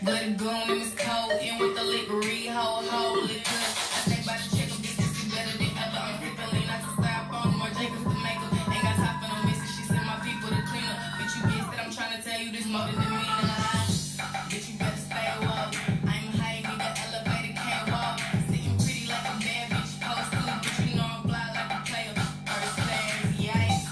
Blood goon in his coat, in with the liquor, ho, liquor. I stay by the check, this is better than ever. I'm sipping lean, not to stop on more Jacobs to make up. Ain't got time for no misses, she sent my people to clean up. Bitch, you guess that I'm trying to tell you this more than me. Bitch, you better stay woke. I'm high, need the elevator, can't walk. Sitting pretty like a bad bitch, post to, but you know I'm fly like a player. First class, yikes.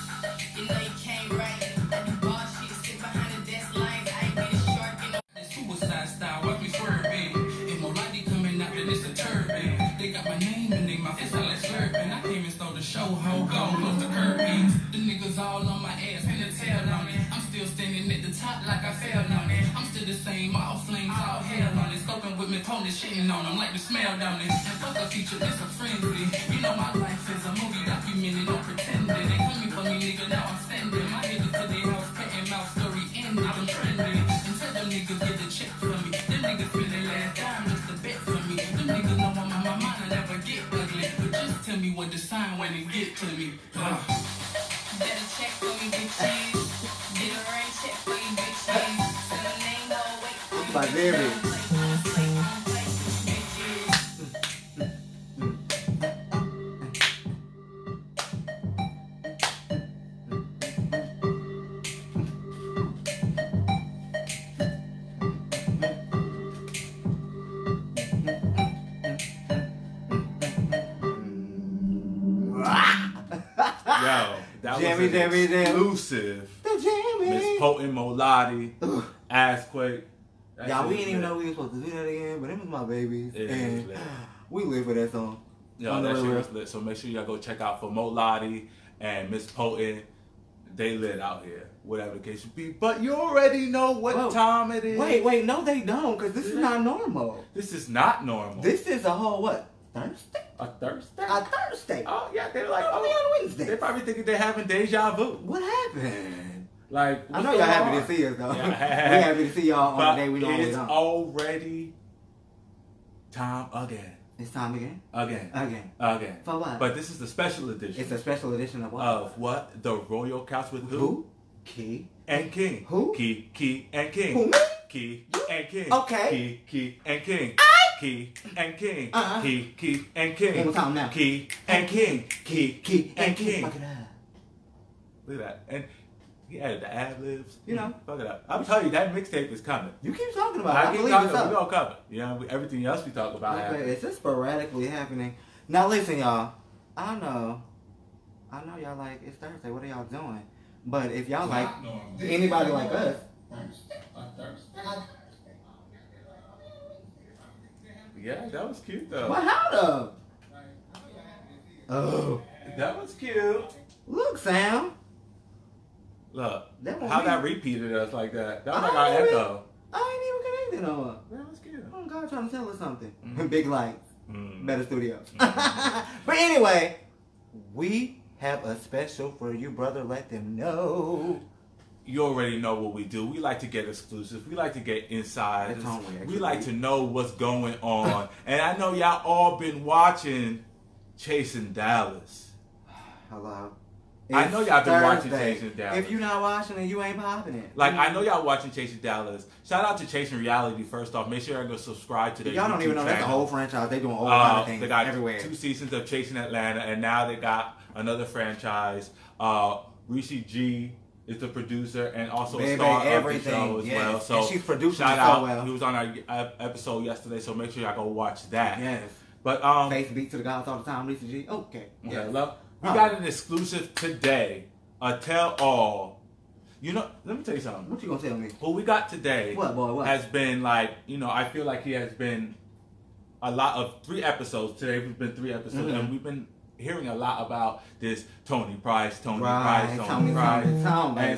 You know you can't write. I do ball shit, sit behind the desk lines. I be the shark in the suicide style, watch me swerving. And more lighty coming out than it's a turban. They got my name in their mouth, it's all like slurping. I came and stole the show, ho, gone, close the curtains. The niggas all on my ass, pin the tail on it. I'm still standing at the top like I fell on it. I'm still the same, all flames, all hell on it. Scoping with me, pony shitting on them like the smell down it. And fuck a feature, it's a frenzy. You know my life is a movie documented, don't pretend it. They coming for me, nigga, now I'm sending. My niggas to their house, cat and mouse story ended, I'm trending. And tell them niggas get the check for me. Them niggas feel their last dime just a bet for me. Them niggas know I'm on my mind, I never get ugly. But just tell me what the sign when it get to me. Better check for me, bitches. Get a rain check for you, bitches. Send a name, go wait for you. My baby. Yo, that Jammy, was an Jammy, Jammy. exclusive. The Jammy. Miss Potent Molati, Assquake. Y'all, we didn't even know we were supposed to do that again, but it was my babies. And we live for that song. Yo, that shit was lit. So make sure y'all go check out for Molati and Miss Potent. They lit out here, whatever the case be. But you already know what time it is. Wait, no, they don't, because this is not normal. This is not normal. This is a whole what? Thursday? A Thursday? A Thursday. Oh, yeah, they're like, Only on Wednesday. They're probably thinking they're having deja vu. What happened? Like, I know y'all happy to see us, though. Yeah. We happy to see y'all on the day we normally It's don't. already time again. It's time again? Again. For what? But this is the special edition. It's a special edition of what? Of what? The Royal Couch with who? Key. And King. Who? Key and King. Who, me? Key and King. Okay. Key and King. Key and King. Uh-huh. Key and King. One more time now. Key and King. Key and King. Fuck it up. Look at that. And he added the ad-libs. You know. Fuck it up. I'm telling you, that mixtape is coming. You keep talking about it. I keep believe talking. it's up. We're going to cover. You know, everything else we talk about Okay, it's just sporadically happening. Now listen, y'all. I know y'all like, it's Thursday. What are y'all doing? But if y'all like anybody like us, yeah, that was cute though. what? How though? Oh, That was cute. look, Sam. Look, That won't how be- that repeated us like that. That was like I our ain't echo. even connected on her. That was cute. Oh God, trying to tell us something. Mm. Big lights, Mm. better studios. But anyway, we have a special for you, brother. Let them know. You already know what we do. We like to get exclusives. We like to get insiders. That's only We like to know what's going on. And I know y'all all been watching Chasing Dallas. Hello. I know y'all been watching Thursday. Chasing Dallas. If you not watching it, you ain't popping it. Like, I know y'all watching Chasing Dallas. Shout out to Chasing Reality, first off. Make sure y'all go subscribe to their Y'all don't YouTube even know that's a channel. whole franchise. They doing all kind of things They got everywhere. 2 seasons of Chasing Atlanta, and now they got another franchise. Rishi G is the producer and also a star of the show as well. So and she's producing shout it out. so well. He was on our episode yesterday, so make sure y'all go watch that. Yes. But Face beat to the guys all the time, Lisa G. Okay. yeah, Yeah. look, we got an exclusive today. A tell all. You know, let me tell you something. What you gonna tell me? What we got today What, boy? What? has been like, you know, I feel like he has been a lot of 3 episodes. Today we've been 3 episodes, and we've been hearing a lot about this Tony Price. And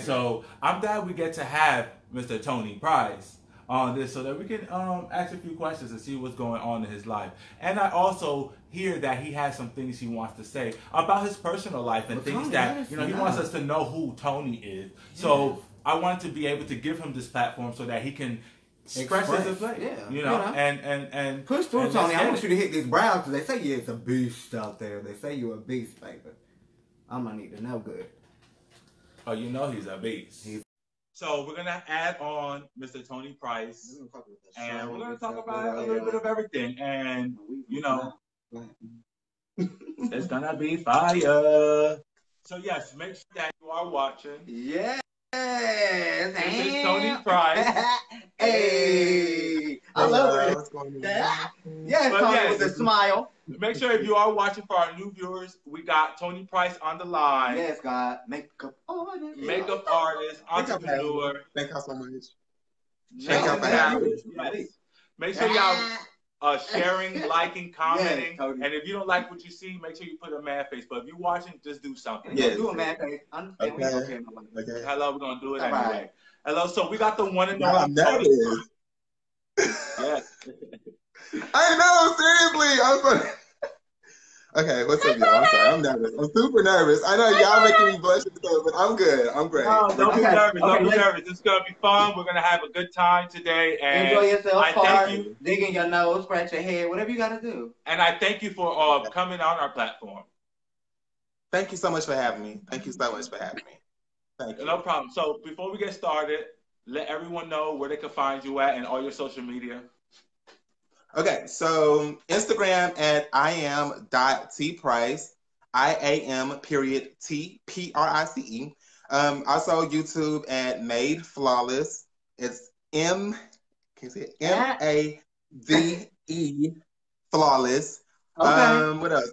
so I'm glad we get to have Mr. Tony Price on this so that we can ask a few questions and see what's going on in his life. And I also hear that he has some things he wants to say about his personal life and things Tony, that, you know, he wants us to know who Tony is. So I wanted to be able to give him this platform so that he can express his way. Yeah, you know, and push through, and Tony. I want it. you to hit these brows because they say it's a beast out there. They say you're a beast, baby. I'm gonna need to know good. Oh, you know he's a beast. So we're gonna add on Mr. Tony Price, and we're gonna talk about a little bit of everything. And you know, it's gonna be fire. So yes, make sure that you are watching. Yes. This is Tony Price. Hey, I love it. What's going on? Yes, But Tony yes, with a smile. Make sure if you are watching for our new viewers, we got Tony Price on the line. Yes, God. Makeup artist, entrepreneur. Thank y'all so much. Thank y'all for having us. Yes. Make sure y'all sharing, liking, commenting. Yes, and if you don't like what you see, make sure you put a mad face. But if you're watching, just do something. Yes. Do a mad face. Okay. Hello, we're going to do it anyway. Right. Hello, so we got the one and only Tony. Yes. I know, seriously. I'm sorry. Okay, what's up, y'all? I'm sorry. I'm nervous. I'm super nervous. I know y'all making me blush and stuff, but I'm good. I'm great. No, don't be nervous. Don't be nervous. It's going to be fun. We're going to have a good time today. And enjoy yourself. Thank you. Dig in your nose, scratch your head, whatever you got to do. And I thank you for coming on our platform. Thank you so much for having me. Thank you so much for having me. Thank you. No problem. So before we get started, let everyone know where they can find you at and all your social media. Okay, so Instagram at iam.tprice, IAM.T.PRICE. Also YouTube at Made Flawless. It's MAVE Flawless. Okay. What else?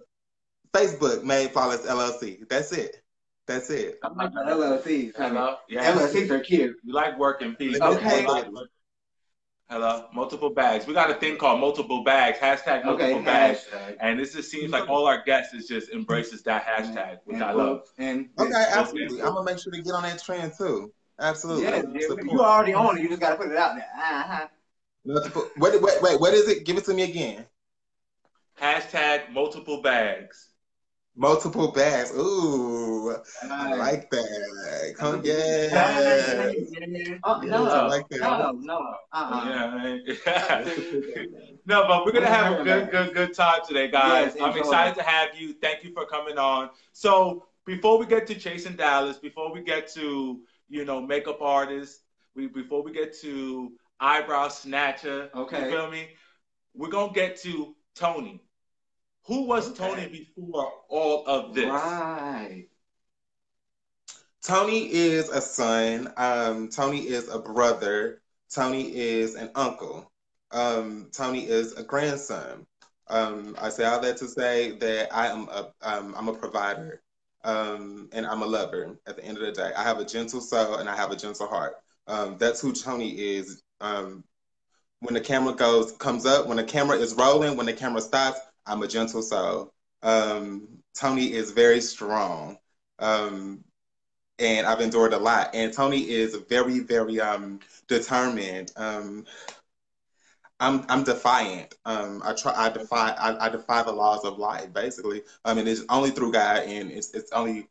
Facebook Made Flawless LLC. That's it. I like the LLCs. Hello. Yeah. LLCs are cute. You like working people. Okay. Hello, multiple bags. We got a thing called multiple bags, hashtag multiple bags. And this just seems like all our guests is just embraces that hashtag, which I love. Okay, absolutely. I'm gonna make sure to get on that trend too. Absolutely. Yeah, you already on it. You just gotta put it out there. Wait, what is it? Give it to me again. Hashtag multiple bags. Multiple bags. Ooh, I like that. Come yeah. No, I like that. No. No, but we're gonna have a good time today, guys. Yes, I'm excited to have you. Thank you for coming on. So before we get to Chasing Dallas, before we get to makeup artist, before we get to eyebrow snatcher, you feel me? We're gonna get to Tony. Who was Tony before all of this? Right. Tony is a son. Tony is a brother. Tony is an uncle. Tony is a grandson. I say all that to say that I'm a provider, and I'm a lover. At the end of the day, I have a gentle soul and I have a gentle heart. That's who Tony is. When the camera comes up, when the camera is rolling, when the camera stops, I'm a gentle soul. Tony is very strong. And I've endured a lot. And Tony is very, very determined. I'm defiant. I defy the laws of life, basically. And it's only through God, and it's only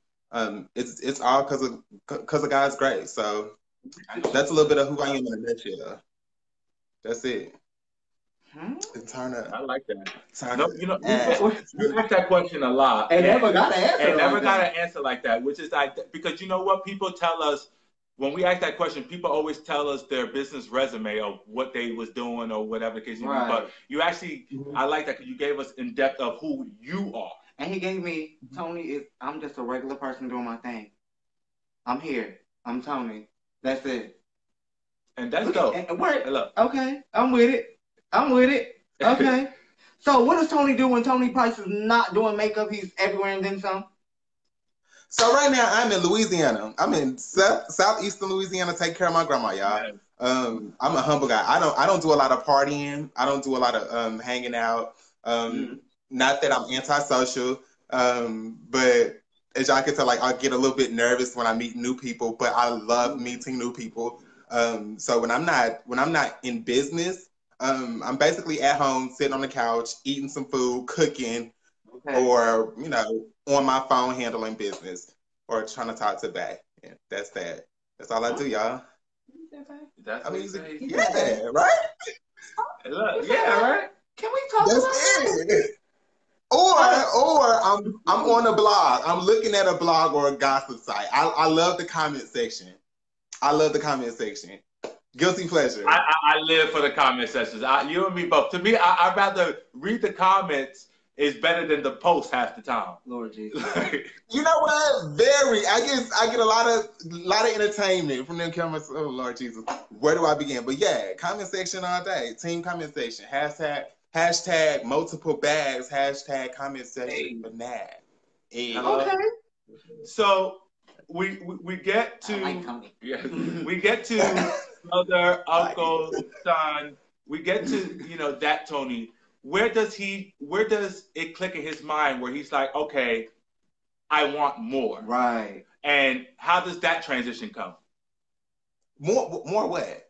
it's all because of God's grace. So that's a little bit of who I am in a nutshell. That's it. Turn up. I like that. You asked that question a lot. And never got an answer. And never got an answer like that, which is like, because you know what? People tell us, when we ask that question, people always tell us their business resume of what they was doing or whatever the case may be. But you actually, I like that because you gave us in depth of who you are. And he gave me, I'm just a regular person doing my thing. I'm here. I'm Tony. That's it. And that's dope. Okay, I'm with it. Okay. So what does Tony do when Tony Price is not doing makeup? He's everywhere and then some? So right now I'm in Louisiana. I'm in southeastern Louisiana taking care of my grandma, y'all. I'm a humble guy. I don't do a lot of partying. I don't do a lot of hanging out. Not that I'm antisocial, but as y'all can tell, like I get a little bit nervous when I meet new people, but I love meeting new people. So when I'm not in business, I'm basically at home, sitting on the couch, eating some food, cooking, or, on my phone handling business or trying to talk to back. Yeah, that's that. That's all I do, y'all. That's amazing. Yeah, right? Look, yeah, right? Can we talk about it? Or I'm on a blog. I'm looking at a blog or a gossip site. I love the comment section. I love the comment section. Guilty pleasure. I live for the comment sections. You and me both. To me, I'd rather read the comments is better than the post half the time. Lord Jesus. You know what? Very. I get a lot of entertainment from them comments. Oh Lord Jesus. Where do I begin? But yeah, comment section all day. Team comment section. Hashtag multiple bags. Hashtag comment section for Nat. Okay. So we get to we get to mother, uncle, son. We get to that Tony. Where does it click in his mind where he's like, okay, I want more. Right. And how does that transition come? More what?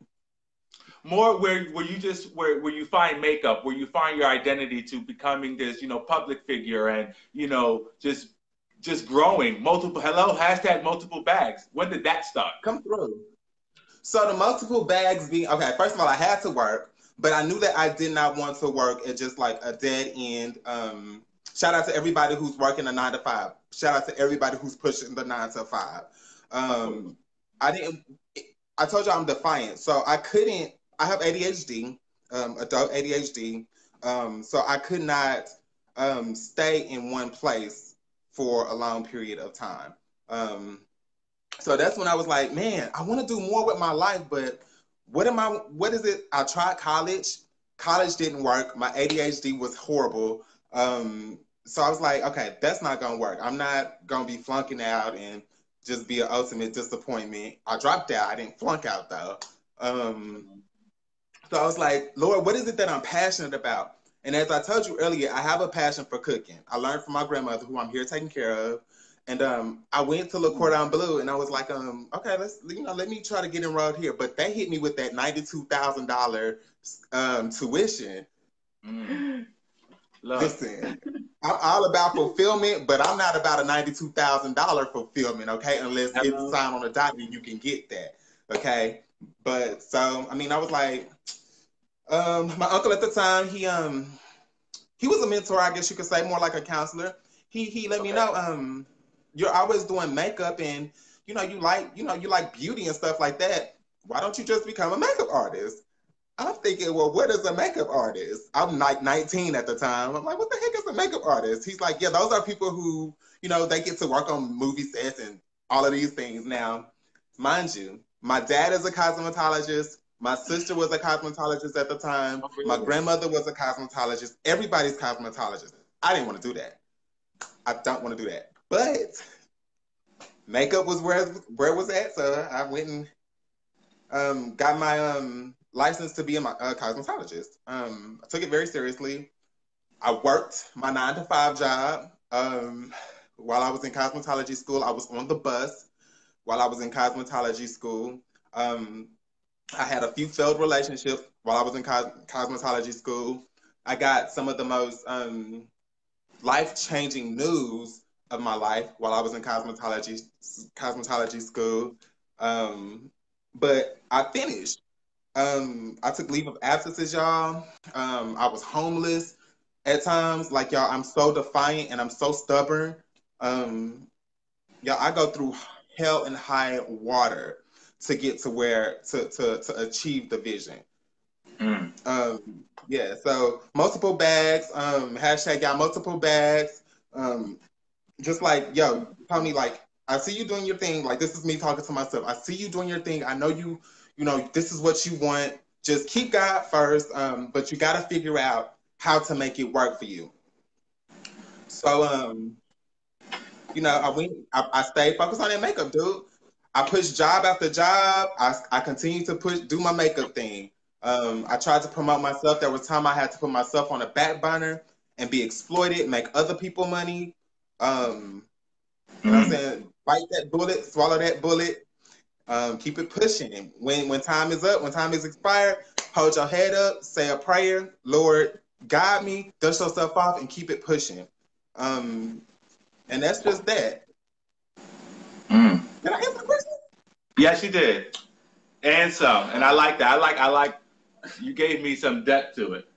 More where you find makeup, where you find your identity to becoming this, public figure and, just growing hashtag multiple bags. When did that start? Come through. So the multiple bags being, okay, first of all, I had to work, but I knew that I did not want to work at just like a dead end. Shout out to everybody who's working a 9 to 5. Shout out to everybody who's pushing the 9 to 5. I told you I'm defiant. So I have ADHD, adult ADHD. So I could not stay in one place for a long period of time. So that's when I was like, man, I want to do more with my life, but what is it? I tried college. College didn't work. My ADHD was horrible. So I was like, okay, that's not going to work. I'm not going to be flunking out and just be an ultimate disappointment. I dropped out. I didn't flunk out though. So I was like, Lord, what is it that I'm passionate about? And as I told you earlier, I have a passion for cooking. I learned from my grandmother, who I'm here taking care of. And I went to Le Cordon Bleu, and I was like, okay, let me try to get enrolled here. But they hit me with that $92,000 tuition. Listen, I'm all about fulfillment, but I'm not about a $92,000 fulfillment, okay? Unless it's signed on a dot and you can get that, okay? But so, I was like, my uncle at the time, he was a mentor, I guess you could say, more like a counselor. He let me know, you're always doing makeup and you like beauty and stuff like that. Why don't you just become a makeup artist? I'm thinking, well, what is a makeup artist? I'm like 19 at the time. I'm like, what the heck is a makeup artist? He's like, yeah, those are people who, they get to work on movie sets and all of these things. Now, mind you, my dad is a cosmetologist. My sister was a cosmetologist at the time. Oh, really? My grandmother was a cosmetologist. Everybody's cosmetologist. I didn't want to do that. I don't want to do that. But makeup was where it was at. So I went and got my license to be a cosmetologist. I took it very seriously. I worked my 9 to 5 job. While I was in cosmetology school, I was on the bus while I was in cosmetology school. I had a few failed relationships while I was in cosmetology school. I got some of the most life-changing news of my life while I was in cosmetology school. But I finished. I took leave of absences, y'all. I was homeless at times. Like, y'all, I'm so defiant and I'm so stubborn. Y'all, I go through hell and high water to get to where to achieve the vision. Yeah, so multiple bags, hashtag y'all multiple bags. Just like, yo, Tony, like, I see you doing your thing. Like, this is me talking to myself. I see you doing your thing. I know you this is what you want. Just keep God first, but you got to figure out how to make it work for you. So, I stayed focused on that makeup, dude. I pushed job after job. I continued to do my makeup thing. I tried to promote myself. There was time I had to put myself on a back burner and be exploited, make other people money. You know what I'm saying? Bite that bullet, swallow that bullet, keep it pushing. When time is up, when time is expired, hold your head up, say a prayer, Lord, guide me, dust yourself off, and keep it pushing. And that's just that. Did I answer the question? Yes, you did. And some. And I like that. I like you gave me some depth to it.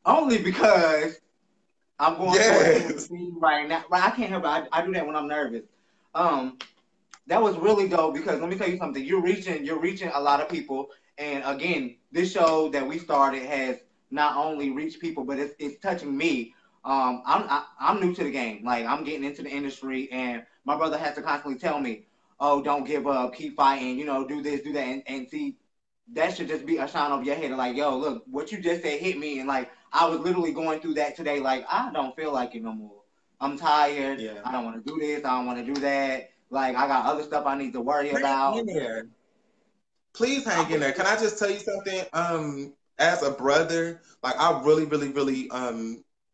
Only because I'm going through a scene right now. But I can't help it. I do that when I'm nervous. That was really dope because let me tell you something. You're reaching a lot of people, and again, this show that we started has not only reached people, but it's touching me. I'm new to the game. Like I'm getting into the industry, and my brother has to constantly tell me, "Oh, don't give up, keep fighting. You know, do this, do that." And see, that should just be a shine over your head. Like, yo, look, what you just said hit me, and like I was literally going through that today. Like, I don't feel like it no more. I'm tired. Yeah. I don't want to do this. I don't want to do that. Like, I got other stuff I need to worry Hang in about. there. Please hang in there. Can I just tell you something? As a brother, like I really, really, really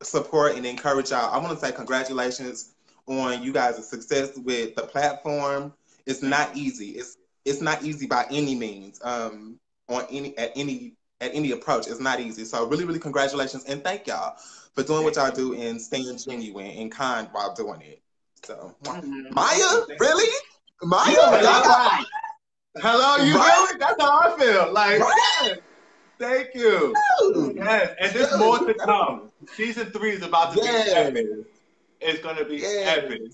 support and encourage y'all. I want to say congratulations on you guys' success with the platform. It's not easy. It's not easy by any means. On any approach, it's not easy. So really, really congratulations and thank y'all for doing what y'all do and staying genuine and kind while doing it. So Maya, really? Maya, Right. hello, you Right? feel me? That's how I feel. Like, Right. Thank you. Yes, and there's more to come. Season 3 is about to be epic. It's going to be epic.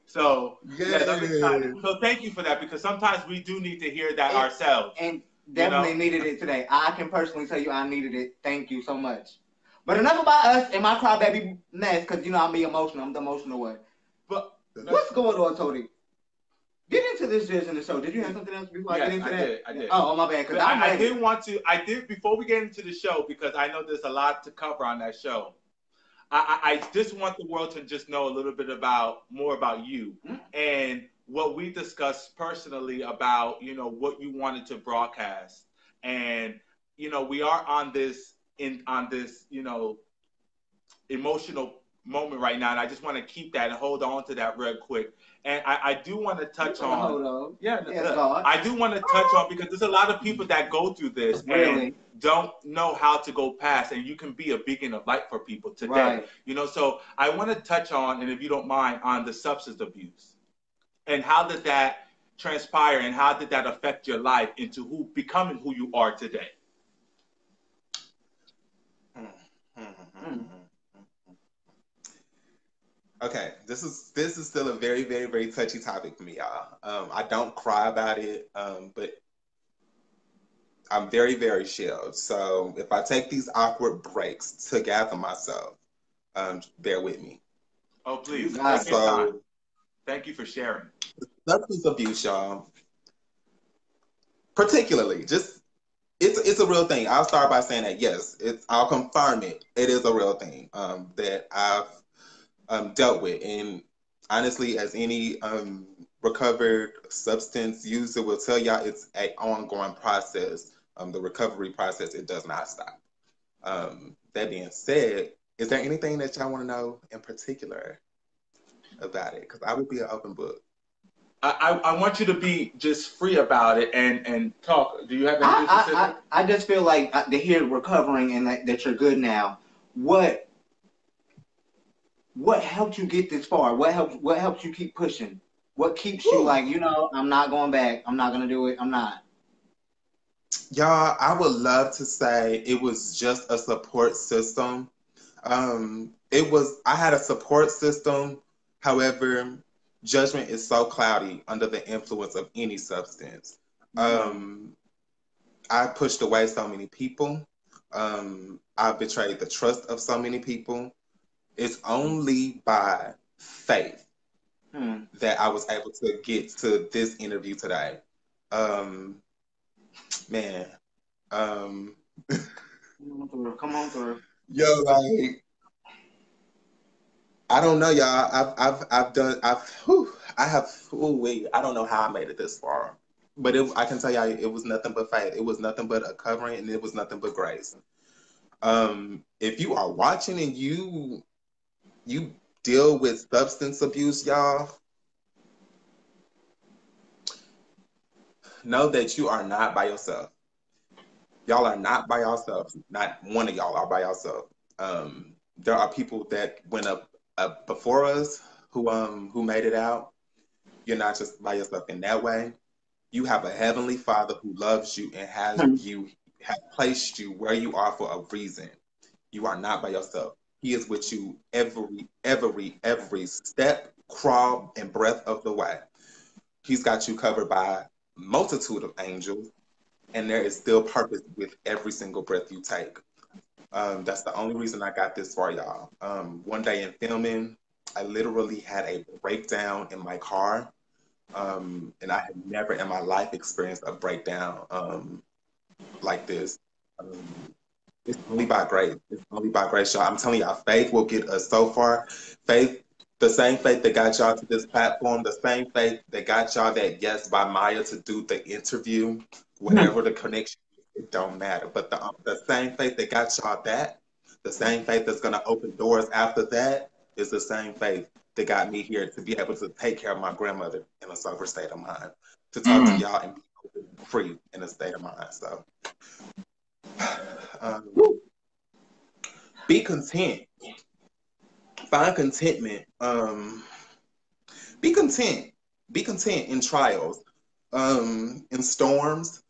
So, yes, I'm excited. So thank you for that because sometimes we do need to hear that ourselves. And definitely needed it today. I can personally tell you I needed it. Thank you so much. But enough about us and my crybaby mess, because you know I'm emotional. I'm the emotional one. But what's going on, Tony? Get into this vision in the show. Did you have something else before I get into that? I did. Oh, my bad. Because I did before we get into the show because I know there's a lot to cover on that show. I just want the world to just know a little bit more about you and what we discussed personally about, you know, what you wanted to broadcast. And, you know, we are on this, you know, emotional moment right now. And I just want to keep that and hold on to that real quick. And I do want to touch on. I do want to touch on because there's a lot of people that go through this and don't know how to go past, and you can be a beacon of light for people today. Right. You know, so I want to touch on, and if you don't mind, on the substance abuse and how did that transpire and how did that affect your life into becoming who you are today. Okay, this is still a very, very, very touchy topic for me, y'all. I don't cry about it, but I'm very, very chilled. So if I take these awkward breaks to gather myself, bear with me. Oh, please. Thank you for sharing. Substance abuse, y'all. Particularly, it's a real thing. I'll start by saying that yes, I'll confirm it. It is a real thing that I've dealt with, and honestly, as any recovered substance user will tell y'all, it's an ongoing process. The recovery process, it does not stop. That being said, is there anything that y'all want to know in particular about it? Because I would be an open book. I want you to be just free about it and talk. Do you have anything specific? I just feel like to hear recovering and that you're good now. What helped you get this far? What helps you keep pushing? What keeps you like, you know, I'm not going back. I'm not going to do it. I'm not. Y'all, I would love to say it was just a support system. I had a support system. However, judgment is so cloudy under the influence of any substance. I pushed away so many people. I betrayed the trust of so many people. It's only by faith that I was able to get to this interview today. Man. Come on through. Yo, like, I don't know, y'all. I don't know how I made it this far, but I can tell y'all it was nothing but faith. It was nothing but a covering, and it was nothing but grace. If you are watching and you deal with substance abuse, y'all, know that you are not by yourself. Y'all are not by yourself. Not one of y'all are by yourself. There are people that went up before us who made it out. You're not just by yourself in that way. You have a heavenly Father who loves you and has placed you where you are for a reason. You are not by yourself. He is with you every step, crawl, and breath of the way. He's got you covered by multitude of angels, and there is still purpose with every single breath you take. That's the only reason I got this far, y'all. One day in filming, I literally had a breakdown in my car, and I had never in my life experienced a breakdown like this. It's only by grace. It's only by grace, y'all. I'm telling y'all, faith will get us so far. Faith, the same faith that got y'all to this platform, the same faith that got y'all that yes by Maya to do the interview, whatever the connection, it don't matter. But the same faith that got y'all that, the same faith that's gonna open doors after that, is the same faith that got me here to be able to take care of my grandmother in a sober state of mind, to talk to y'all and be open and free in a state of mind. So. Be content. Find contentment. Be content. Be content in trials, in storms,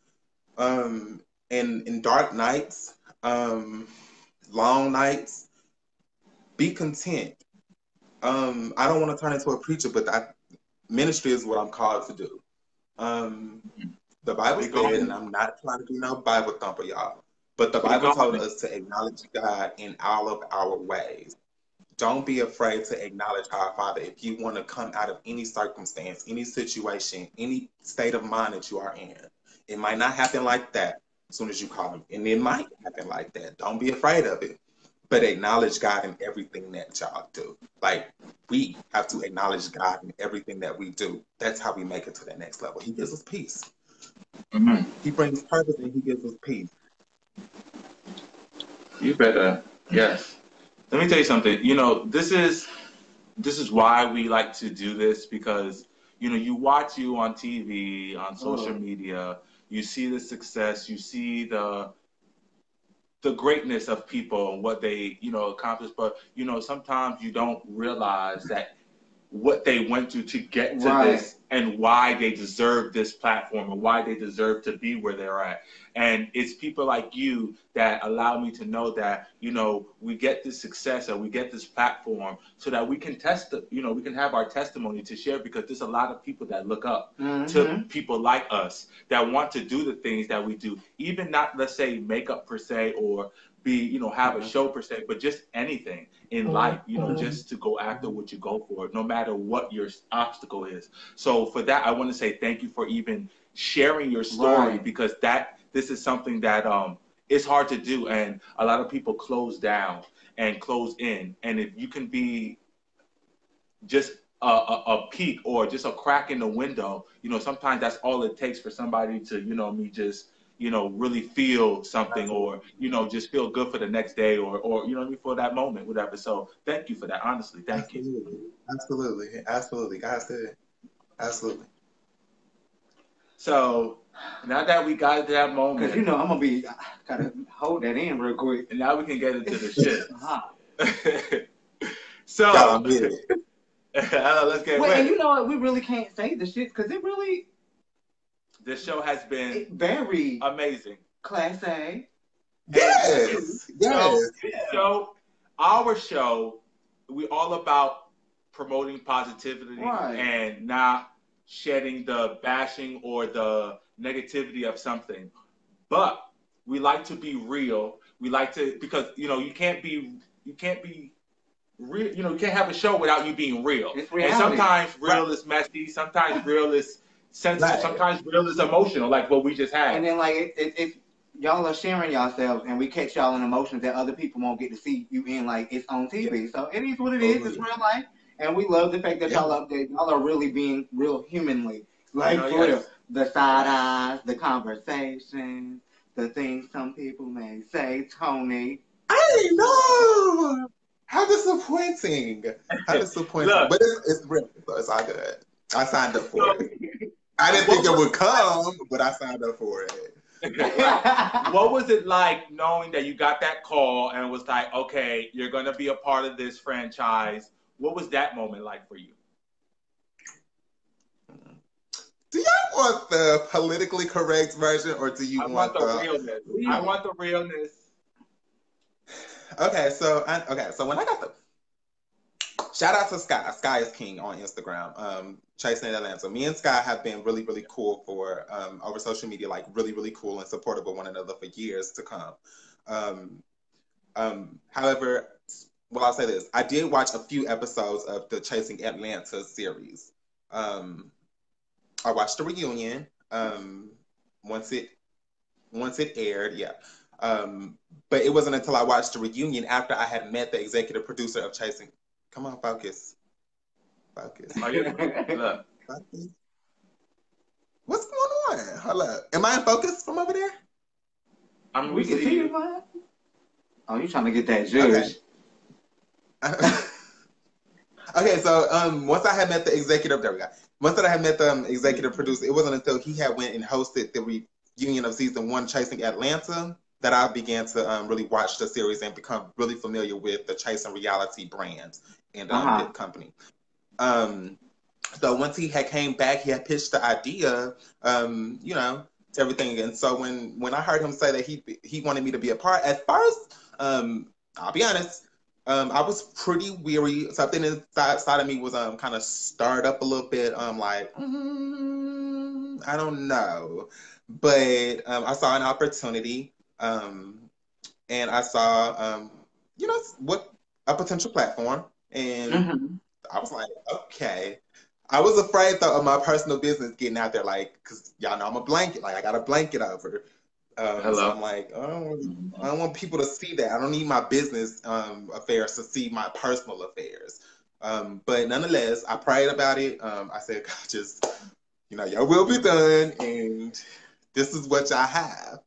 in dark nights, long nights. Be content. I don't want to turn into a preacher, but ministry is what I'm called to do. The Bible said, and I'm not trying to do no Bible thumper, y'all, but the Bible told us to acknowledge God in all of our ways. Don't be afraid to acknowledge our Father. If you want to come out of any circumstance, any situation, any state of mind that you are in, it might not happen like that as soon as you call him. And it might happen like that. Don't be afraid of it. But acknowledge God in everything that y'all do. Like, we have to acknowledge God in everything that we do. That's how we make it to the next level. He gives us peace. Mm-hmm. He brings purpose and he gives us peace. You better, yes. Let me tell you something. You know, this is why we like to do this, because, you know, you watch you on TV, on social media, you see the success, you see the greatness of people and what they, you know, accomplish. But, you know, sometimes you don't realize that what they went through to get to this, and why they deserve this platform and why they deserve to be where they're at. And it's people like you that allow me to know that, you know, we get this success and we get this platform so that we can we can have our testimony to share, because there's a lot of people that look up to people like us that want to do the things that we do, even not, let's say, makeup per se, or be, you know, have a show per se, but just anything in life, you know, just to go after what you go for, no matter what your obstacle is. So for that, I want to say thank you for even sharing your story, because this is something that it's hard to do, and a lot of people close down and close in. And if you can be just a peak or just a crack in the window, you know, sometimes that's all it takes for somebody to, you know, really feel something, or, you know, just feel good for the next day, or you know, for that moment, whatever. So thank you for that. Honestly, thank you. Absolutely. God said, absolutely. So now that we got to that moment, because, you know, I gotta hold that in real quick. And now we can get into the shit. So let's get ready. And you know what? We really can't say the shit, because it really. This show has been very amazing. Class A. Yes. So our show, we all about promoting positivity and not shedding the bashing or the negativity of something. But we like to be real. We like to, because, you know, you can't be real. You know, you can't have a show without you being real. And sometimes real is messy. Sometimes real is sensitive. Sometimes real is emotional, like what we just had. And then, like, if y'all are sharing yourselves and we catch y'all in emotions that other people won't get to see you in, like, it's on TV. So it is what it is. It's real life. And we love the fact that y'all are really being real humanly. Like, for real. The side eyes, the conversations, the things some people may say. Tony. I know. How disappointing. Look, but it's real, so it's all good. I signed up for it. I didn't think it would come, but I signed up for it. What was it like knowing that you got that call and it was like, okay, you're going to be a part of this franchise? What was that moment like for you? Do y'all want the politically correct version, or do you want the realness? I want the realness. Okay, so when I got Shout out to Sky. Sky is king on Instagram. Chasing Atlanta. Me and Sky have been really, really cool for over social media, like really, really cool and supportive of one another for years to come. However, well, I'll say this: I did watch a few episodes of the Chasing Atlanta series. I watched the reunion once it aired, yeah. But it wasn't until I watched the reunion after I had met the executive producer of Chasing. Come on, focus. Focus. Oh, look. Focus. What's going on? Hold up. Am I in focus from over there? We can see you, man. Oh, you trying to get that GERS. Okay. Okay, so once I had met the executive, there we go. Once that I had met the executive producer, it wasn't until he had went and hosted the reunion of season 1, Chasing Atlanta, that I began to really watch the series and become really familiar with the Chasing reality brand and the company. So once he had came back, he had pitched the idea, you know, to everything. And so when I heard him say that he wanted me to be a part, at first, I'll be honest, I was pretty weary. Something inside of me was kind of stirred up a little bit. Like, I don't know. But I saw an opportunity, and I saw, you know, what a potential platform. And I was like, okay. I was afraid, though, of my personal business getting out there, like, because y'all know I'm a blanket. Like, I got a blanket over. So I'm like, I don't want people to see that. I don't need my business affairs to see my personal affairs. But nonetheless, I prayed about it. I said, God, just, you know, your will be done, and this is what y'all have.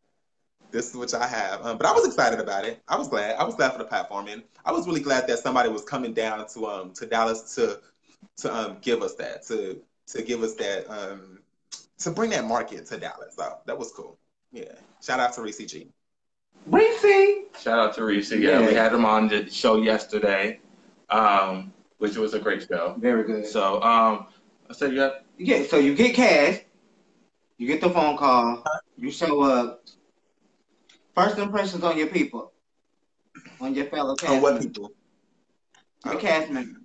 This is what y'all have. But I was excited about it. I was glad. I was glad for the platform, and I was really glad that somebody was coming down to Dallas to give us that, to give us that, to bring that market to Dallas. So that was cool. Yeah. Shout out to Reese G. Reese! Shout out to Reese. Yeah, we had him on the show yesterday, which was a great show. Very good. So, I said so you get cash, you get the phone call, you show up. First impressions on your people, on your fellow cast members. On what members. people? Your cast members.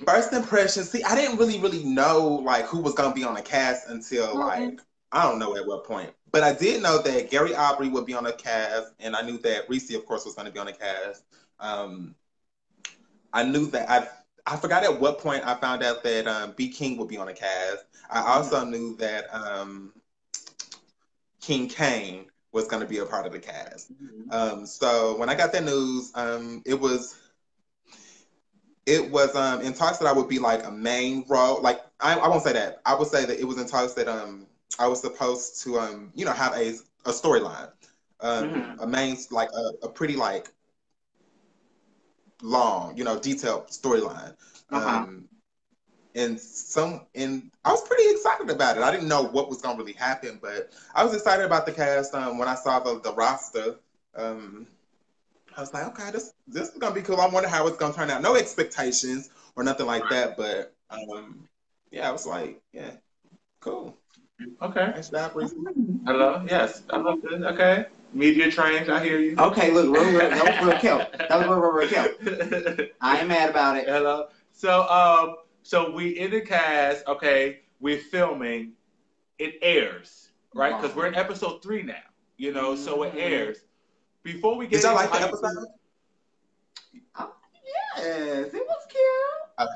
First impressions. See, I didn't really know like who was gonna be on the cast until like I don't know at what point. But I did know that Gary Aubrey would be on the cast, and I knew that Reese, of course, was going to be on the cast. I knew that I forgot at what point I found out that B. King would be on the cast. I also knew that King Kane was going to be a part of the cast. So when I got that news, it was in talks that I would be like a main role. Like I won't say that. I would say that it was in talks that I was supposed to you know, have a storyline, a main, like a pretty like long, you know, detailed storyline. And I was pretty excited about it. I didn't know what was gonna really happen, but I was excited about the cast. When I saw the roster, I was like, okay, this is gonna be cool. I wonder how it's gonna turn out. No expectations or nothing like that, but yeah, I was like, yeah, cool. Okay. Nice job, Reese. Hello. Yes, I love it. Okay. Media trained. I hear you. Okay, look, that was real kelp. That was real kelp. I ain't mad about it. Hello. So we in the cast. Okay, we're filming. It airs, right? Because we're in episode 3 now. You know, so it airs. Before we get did y'all like the episode? Yes, it was cute.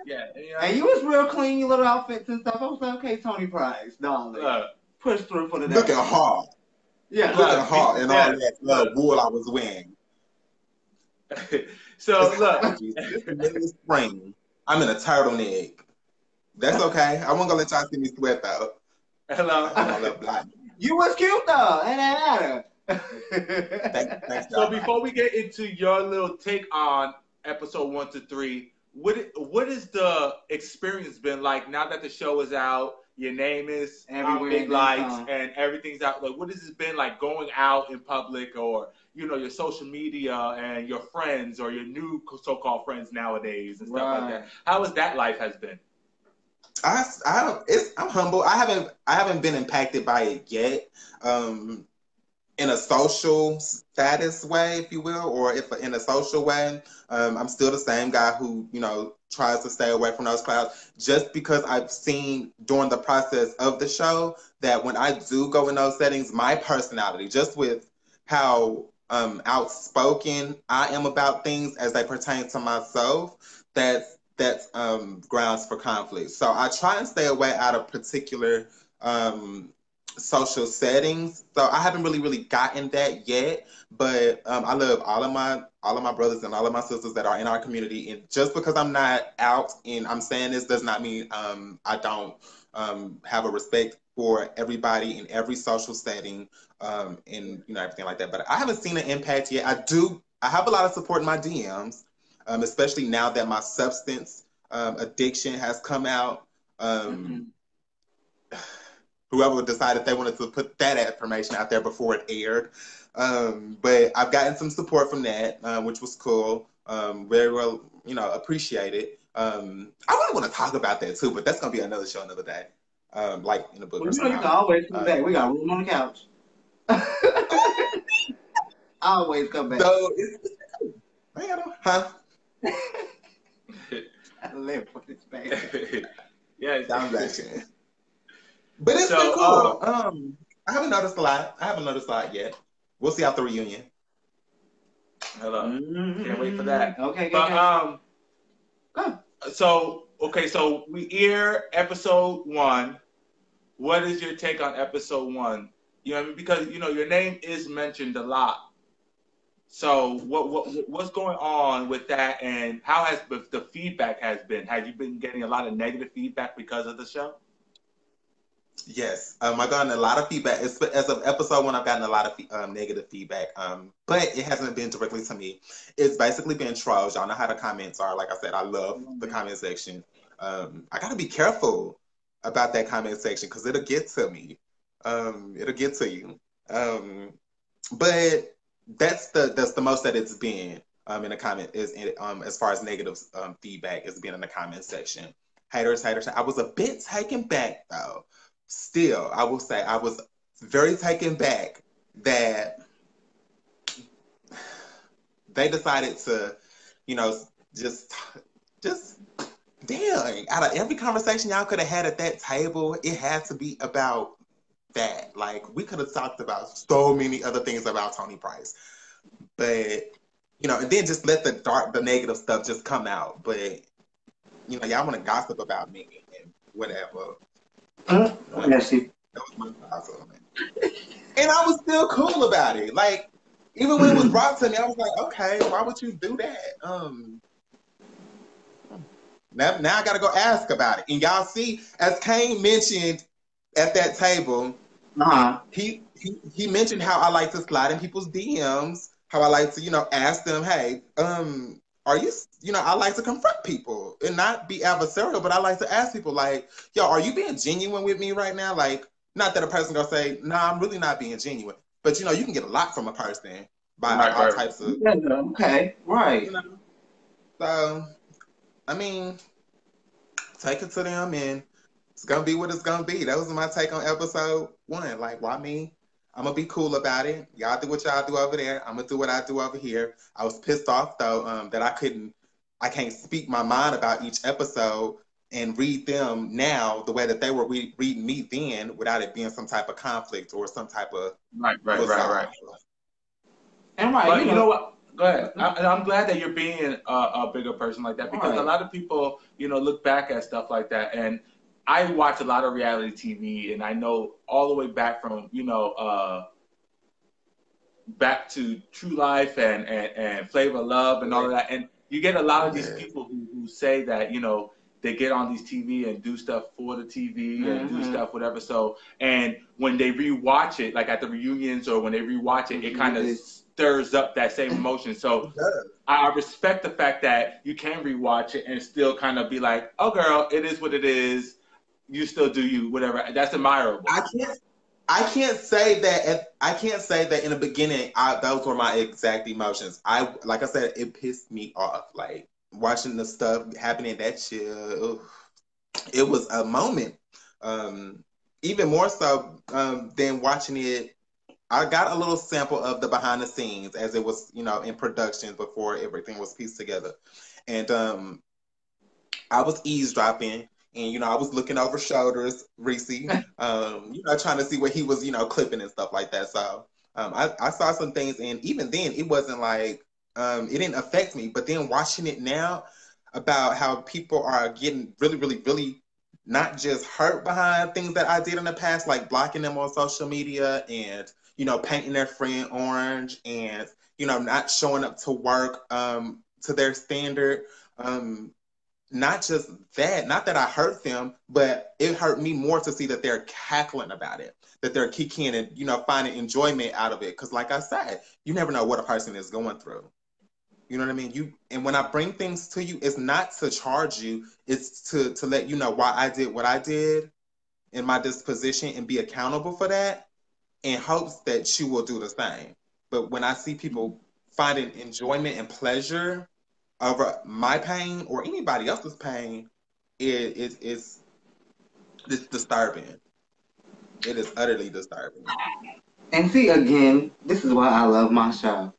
Yeah, yeah. And you was real clean, your little outfits and stuff. I was like, okay, Tony Price, darling. Push through for the day. Looking hard. Yeah. Looking hard and all that wool I was wearing. So, look. It's the middle of spring. I'm in a turtleneck. That's okay. I won't go let y'all see me sweat, though. Hello. You was cute, though. It ain't matter. Thanks, so, before we get into your little take on episode 1 to 3, what has the experience been like now that the show is out? Your name is on big lights and everything's out. Like, what has it been like going out in public, or you know, your social media and your friends or your new so-called friends nowadays and stuff like that? How has that life has been? I'm humble. I haven't been impacted by it yet. in a social status way, if you will, or if in a social way, I'm still the same guy who, tries to stay away from those clouds, just because I've seen during the process of the show that when I do go in those settings, my personality, just with how outspoken I am about things as they pertain to myself, that's grounds for conflict. So I try and stay away out of particular social settings. So I haven't really gotten that yet, but I love all of my brothers and all of my sisters that are in our community. And just because I'm not out and I'm saying this does not mean I don't have a respect for everybody in every social setting, and everything like that. But I haven't seen an impact yet. I have a lot of support in my DMs, especially now that my substance addiction has come out. Whoever decided they wanted to put that information out there before it aired. But I've gotten some support from that, which was cool. Very well, appreciated. I really want to talk about that too, but that's going to be another show another day. Like in a book Well, or you something. can always come back. We got room on the couch. Always come back. So, huh? I live for this band. Yeah, I'm back. But it's been cool. I haven't noticed a lot yet. We'll see after the reunion. Hello. Can't wait for that. Okay. So we air episode 1. What is your take on episode 1? You know what I mean? Because your name is mentioned a lot. So what's going on with that, and how has the feedback has been? Have you been getting a lot of negative feedback because of the show? Yes, I've gotten a lot of feedback. As of episode 1, I've gotten a lot of negative feedback, but it hasn't been directly to me. It's basically been trolls. Y'all know how the comments are. Like I said, I love the comment section. I gotta be careful about that comment section because it'll get to me. It'll get to you. But that's the most that it's been in the comment as far as negative feedback has been in the comment section. Haters. I was a bit taken back though. Still, I will say I was very taken back that they decided to, just damn, out of every conversation y'all could have had at that table, it had to be about that. Like, we could have talked about so many other things about Tony Price. But, and then just let the negative stuff just come out. But, y'all want to gossip about me and whatever. Merci. That was my gossip. And I was still cool about it. Like, even when it was brought to me, I was like, okay, why would you do that? Now I gotta go ask about it. And y'all see, as Kane mentioned at that table, he mentioned how I like to slide in people's DMs, how I like to, ask them, hey, are you, I like to confront people and not be adversarial, but I like to ask people like, yo, are you being genuine with me right now? Like, not that a person gonna say, nah, I'm really not being genuine, but you can get a lot from a person by all types of. Okay, right. So, I mean, take it to them, and it's gonna be what it's gonna be. That was my take on episode 1. Like, why me? I'm gonna be cool about it. Y'all do what y'all do over there. I'm gonna do what I do over here. I was pissed off though that I can't speak my mind about each episode and read them now the way that they were reading me then, without it being some type of conflict or some type of right. And right, but you know what? Go ahead. I'm glad that you're being a bigger person like that, because a lot of people, look back at stuff like that. And I watch a lot of reality TV, and I know all the way back from, back to True Life and Flavor of Love and all of that. And you get a lot of these people who say that, they get on these TV and do stuff for the TV and do stuff, whatever. So, and when they rewatch it, like at the reunions or when they rewatch it, it kind of stirs up that same emotion. So I respect the fact that you can rewatch it and still kind of be like, oh, girl, it is what it is. You still do you, whatever. That's admirable. I can't say that in the beginning, those were my exact emotions. Like I said, it pissed me off. Like, watching the stuff happening that year, it was a moment. Even more so than watching it I got a little sample of the behind the scenes as it was, in production before everything was pieced together. And I was eavesdropping and, I was looking over shoulders, Reese, trying to see where he was, clipping and stuff like that. So I saw some things, and even then it wasn't like, it didn't affect me. But then watching it now about how people are getting really, really, really not just hurt behind things that I did in the past, like blocking them on social media and, painting their friend orange and, not showing up to work to their standard. Not just that, not that I hurt them, but it hurt me more to see that they're cackling about it, that they're kicking and, finding enjoyment out of it. Because like I said, you never know what a person is going through. You know what I mean? And when I bring things to you, it's not to charge you. It's to let you know why I did what I did in my disposition and be accountable for that in hopes that you will do the same. But when I see people finding enjoyment and pleasure over my pain or anybody else's pain, it's disturbing. It is utterly disturbing. And see, again, this is why I love my show,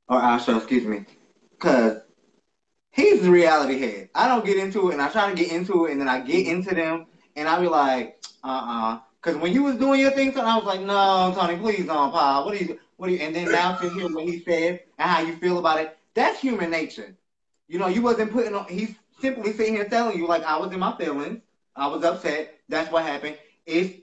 or our show, excuse me, because he's the reality head. I don't get into it, and I try to get into it, and then I get into them, and I be like, because when you was doing your thing, I was like, no, Tony, please don't, Pa. What are you? And then now to hear what he said and how you feel about it, that's human nature. You wasn't putting on. He's simply sitting here telling you, like, I was in my feelings. I was upset. That's what happened. It's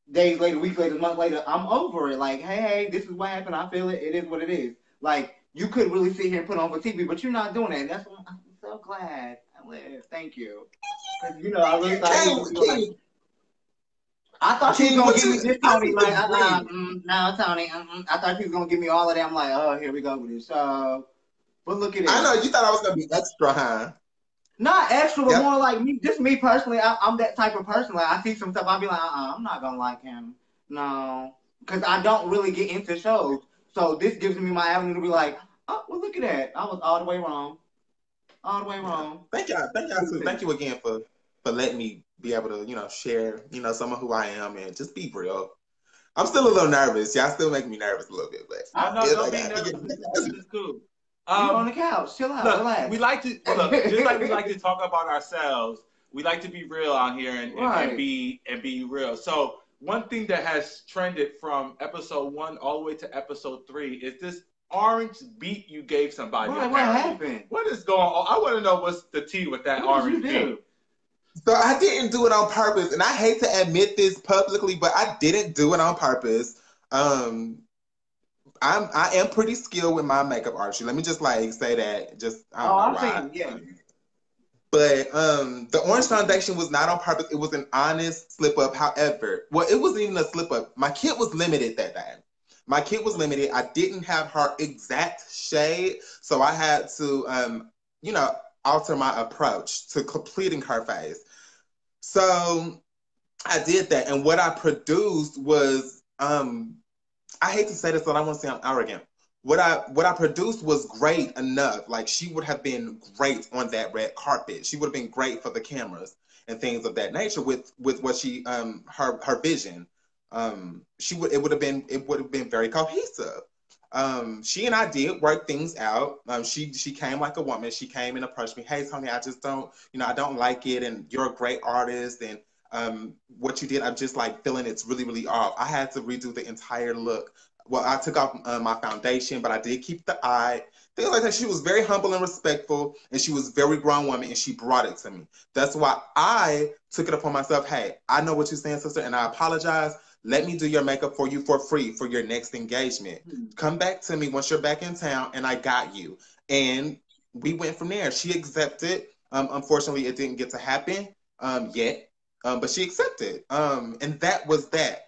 days later, weeks later, months later, I'm over it. Like, hey, this is what happened. I feel it. It is what it is. Like, you could really sit here and put on for TV, but you're not doing that. And that's why I'm so glad I live. Thank you. Because, I really thought he was like, I thought she was going to give me this, Tony. Like, no, Tony. I thought she was going to give me all of that. I'm like, oh, here we go with this show. But look at it. I know, you thought I was going to be extra, huh? Not extra, but more like me. Just me personally. I'm that type of person. Like, I see some stuff, I'll be like, I'm not going to like him. No. Because I don't really get into shows. So this gives me my avenue to be like, oh, well, look at that. I was all the way wrong. All the way wrong. Thank y'all. Thank you again for letting me be able to, share, some of who I am and just be real. I'm still a little nervous. Y'all still make me nervous a little bit, but I know, don't be nervous. This is cool. You on the couch, chill out, relax. We like to just like we like to talk about ourselves. We like to be real out here and be real. So one thing that has trended from episode 1 all the way to episode 3 is this orange beat you gave somebody. What happened? What is going on? I want to know what's the tea with that orange beat. So I didn't do it on purpose, and I hate to admit this publicly, but I didn't do it on purpose. I am pretty skilled with my makeup artistry. Let me just say that. Just I don't know why. Yeah. But the orange foundation was not on purpose. It was an honest slip up. However, it wasn't even a slip up. My kit was limited that day. My kit was limited. I didn't have her exact shade, so I had to, alter my approach to completing her face. So I did that, and what I produced was, I hate to say this, but I want to sound arrogant. What I produced was great enough. Like, she would have been great on that red carpet. She would have been great for the cameras and things of that nature with what she her vision. It would have been very cohesive. She and I did work things out. She came like a woman. She came and approached me. Hey, Tony, I just don't, I don't like it. And you're a great artist. And what you did, I'm just like feeling it's really, really off. I had to redo the entire look. Well, I took off my foundation, but I did keep the eye. Things like that. She was very humble and respectful, and she was a very grown woman, and she brought it to me. That's why I took it upon myself. Hey, I know what you're saying, sister, and I apologize. Let me do your makeup for you for free for your next engagement. Come back to me once you're back in town, and I got you. And we went from there. She accepted. Unfortunately, it didn't get to happen yet, but she accepted. And that was that.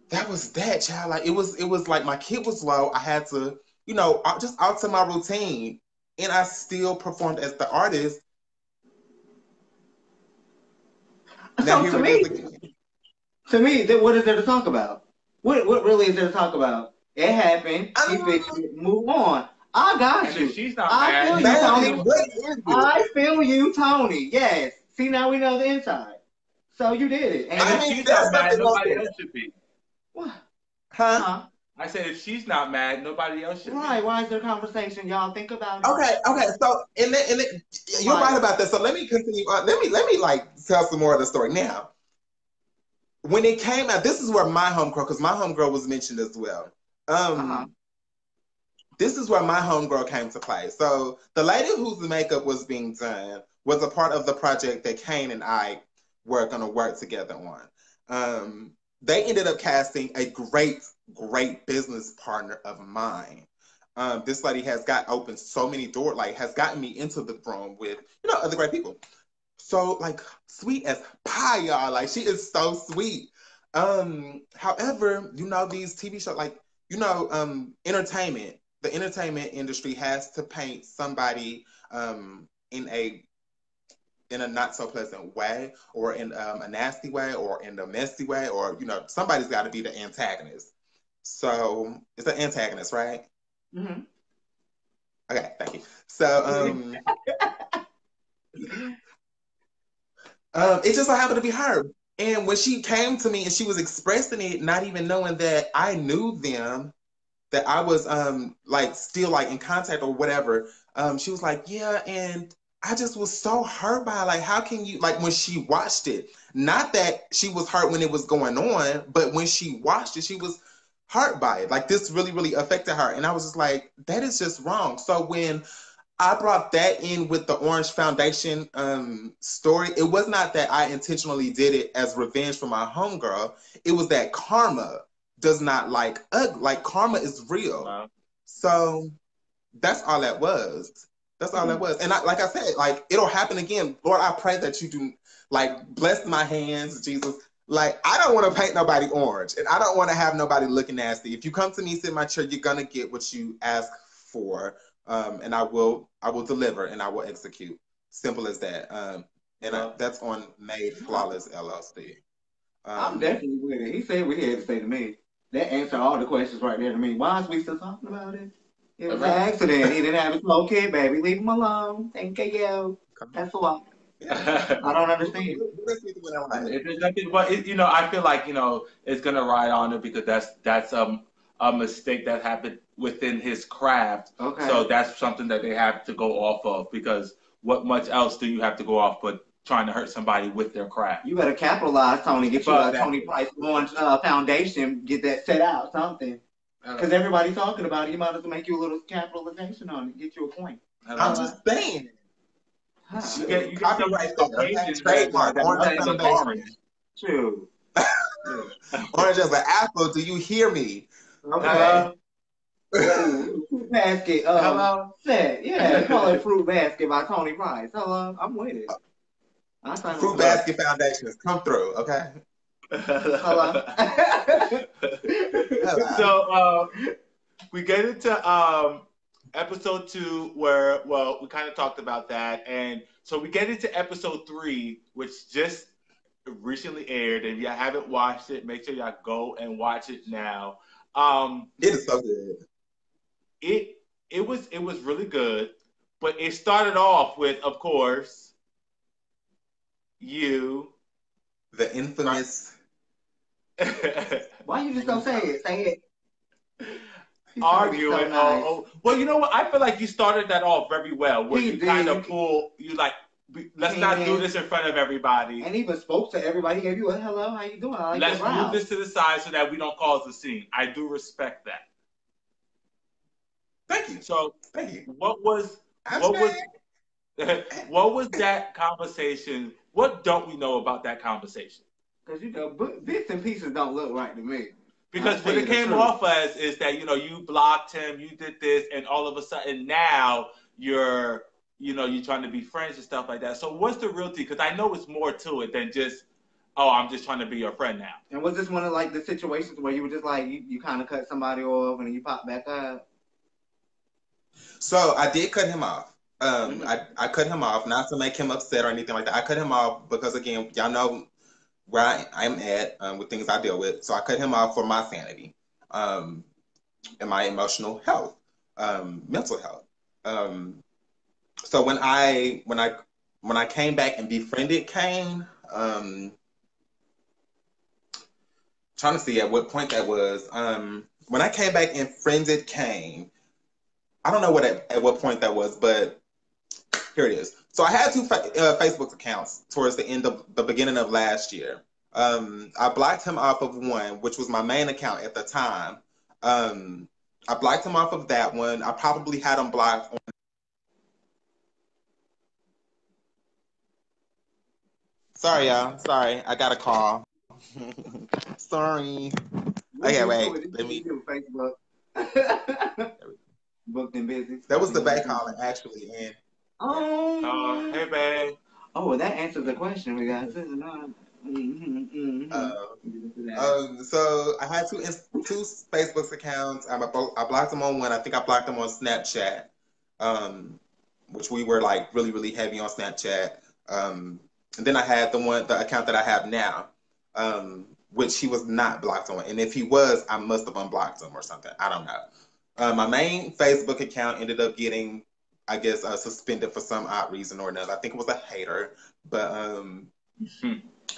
That was that, child. Like, it was like my kid was low. I had to, just alter my routine, and I still performed as the artist. So to me, what is there to talk about? What really is there to talk about? It happened. She fixed it. Move on. I got you. She's not mad. I feel you, Tony. Yes. See, now we know the inside. So you did it. And if she's not mad, nobody else should be. What? Huh? I said if she's not mad, nobody else should Right. be. Why is there a conversation? Y'all think about it. Okay. So, you're right about that. So let me continue. Let me like tell some more of the story now. When it came out, this is where my homegirl, because my homegirl was mentioned as well. This is where my homegirl came to play. So the lady whose makeup was being done was a part of the project that Kane and I were going to work together on. They ended up casting a great business partner of mine. This lady has got opened so many doors, like has gotten me into the room with, other great people. So like sweet as pie, y'all. Like she is so sweet. However, these TV shows, like, entertainment, the entertainment industry has to paint somebody in a not so pleasant way, or in a nasty way, or in a messy way, or somebody's got to be the antagonist. So it's an antagonist, right? Mm-hmm. Okay, thank you. So it just so happened to be her. And when she came to me and she was expressing it, not even knowing that I knew them, that I was like still like in contact or whatever, she was like, yeah, and I just was so hurt by it. Like, how can you, like, when she watched it, not that she was hurt when it was going on, but when she watched it, she was hurt by it. Like, this really, really affected her. And I was just like, that is just wrong. So when I brought that in with the Orange Foundation story, it was not that I intentionally did it as revenge for my homegirl. It was that karma does not like karma is real. Wow. So that's all that was. That's all that was. And like I said, like, it'll happen again. Lord, I pray that you do, like, bless my hands, Jesus. Like, I don't want to paint nobody orange, and I don't want to have nobody looking nasty. If you come to me, sit in my chair, you're gonna get what you ask for, and I will deliver and I will execute. Simple as that. That's on Made Flawless LLC. I'm definitely with it. He said what he had to say to me. That answered all the questions right there to me. Why is we still talking about it? It was an accident. He didn't have a slow kid, baby. Leave him alone. Thank you. That's a lot. I don't understand. If there's nothing, but I feel like it's gonna ride on it because that's a mistake that happened within his craft. Okay. So that's something that they have to go off of, because what much else do you have to go off but trying to hurt somebody with their craft? You better capitalize, Tony. Get you a Tony Price Orange Foundation. Get that set out, something. Because everybody's talking about it. You might as well make you a little capitalization on it. Get you a coin. I'm just saying. You get copyright trademark. Orange. True. Orange as an apple. Do you hear me? Okay. Fruit basket. Hello. Set. Yeah, call it Fruit Basket by Tony Price. Hello, I'm with it. Fruit Basket Foundations, come through, okay? Hello. So we get into episode 2 where, well, we kind of talked about that, and so we get into episode 3, which just recently aired, and if you haven't watched it, make sure y'all go and watch it now. It is so good. It was really good, but it started off with, of course, you, the infamous. Why you just don't say it? Say it. Arguing. So nice. Well, you know what? I feel like you started that off very well. Where He you did. kind of let's not do this in front of everybody. And he even spoke to everybody. He gave you a hello. How you doing? I like Let's move this to the side so that we don't cause a scene. I do respect that. Thank you. So, thank you. What was that conversation? What don't we know about that conversation? Because bits and pieces don't look right to me. Because what it came off as is that you blocked him, you did this, and all of a sudden now you're trying to be friends and stuff like that. So what's the reality? Because I know it's more to it than just, oh, I'm just trying to be your friend now. And was this one of like the situations where you were just like you kind of cut somebody off and then you pop back up? So I did cut him off. I cut him off, not to make him upset or anything like that. I cut him off because, again, y'all know where I'm at with things I deal with. So I cut him off for my sanity and my emotional health, mental health. So when I came back and befriended Kane, trying to see at what point that was. when I came back and Friended came, I don't know at what point that was, but here it is. So I had two Facebook accounts towards the beginning of last year. I blocked him off of one, which was my main account at the time. I blocked him off of that one. I probably had him blocked on. Sorry, y'all. Sorry, I got a call. Sorry. Okay, wait. Let me. Facebook. Booked and busy. That was the back calling, actually. And hey, babe. Oh, well, that answers the question we got. So I had two Facebook accounts. I blocked them on one. I think I blocked them on Snapchat, which we were like really, really heavy on Snapchat. And then I had the account that I have now, which he was not blocked on. And if he was, I must have unblocked him or something. I don't know. My main Facebook account ended up getting, I guess, suspended for some odd reason or another. I think it was a hater, but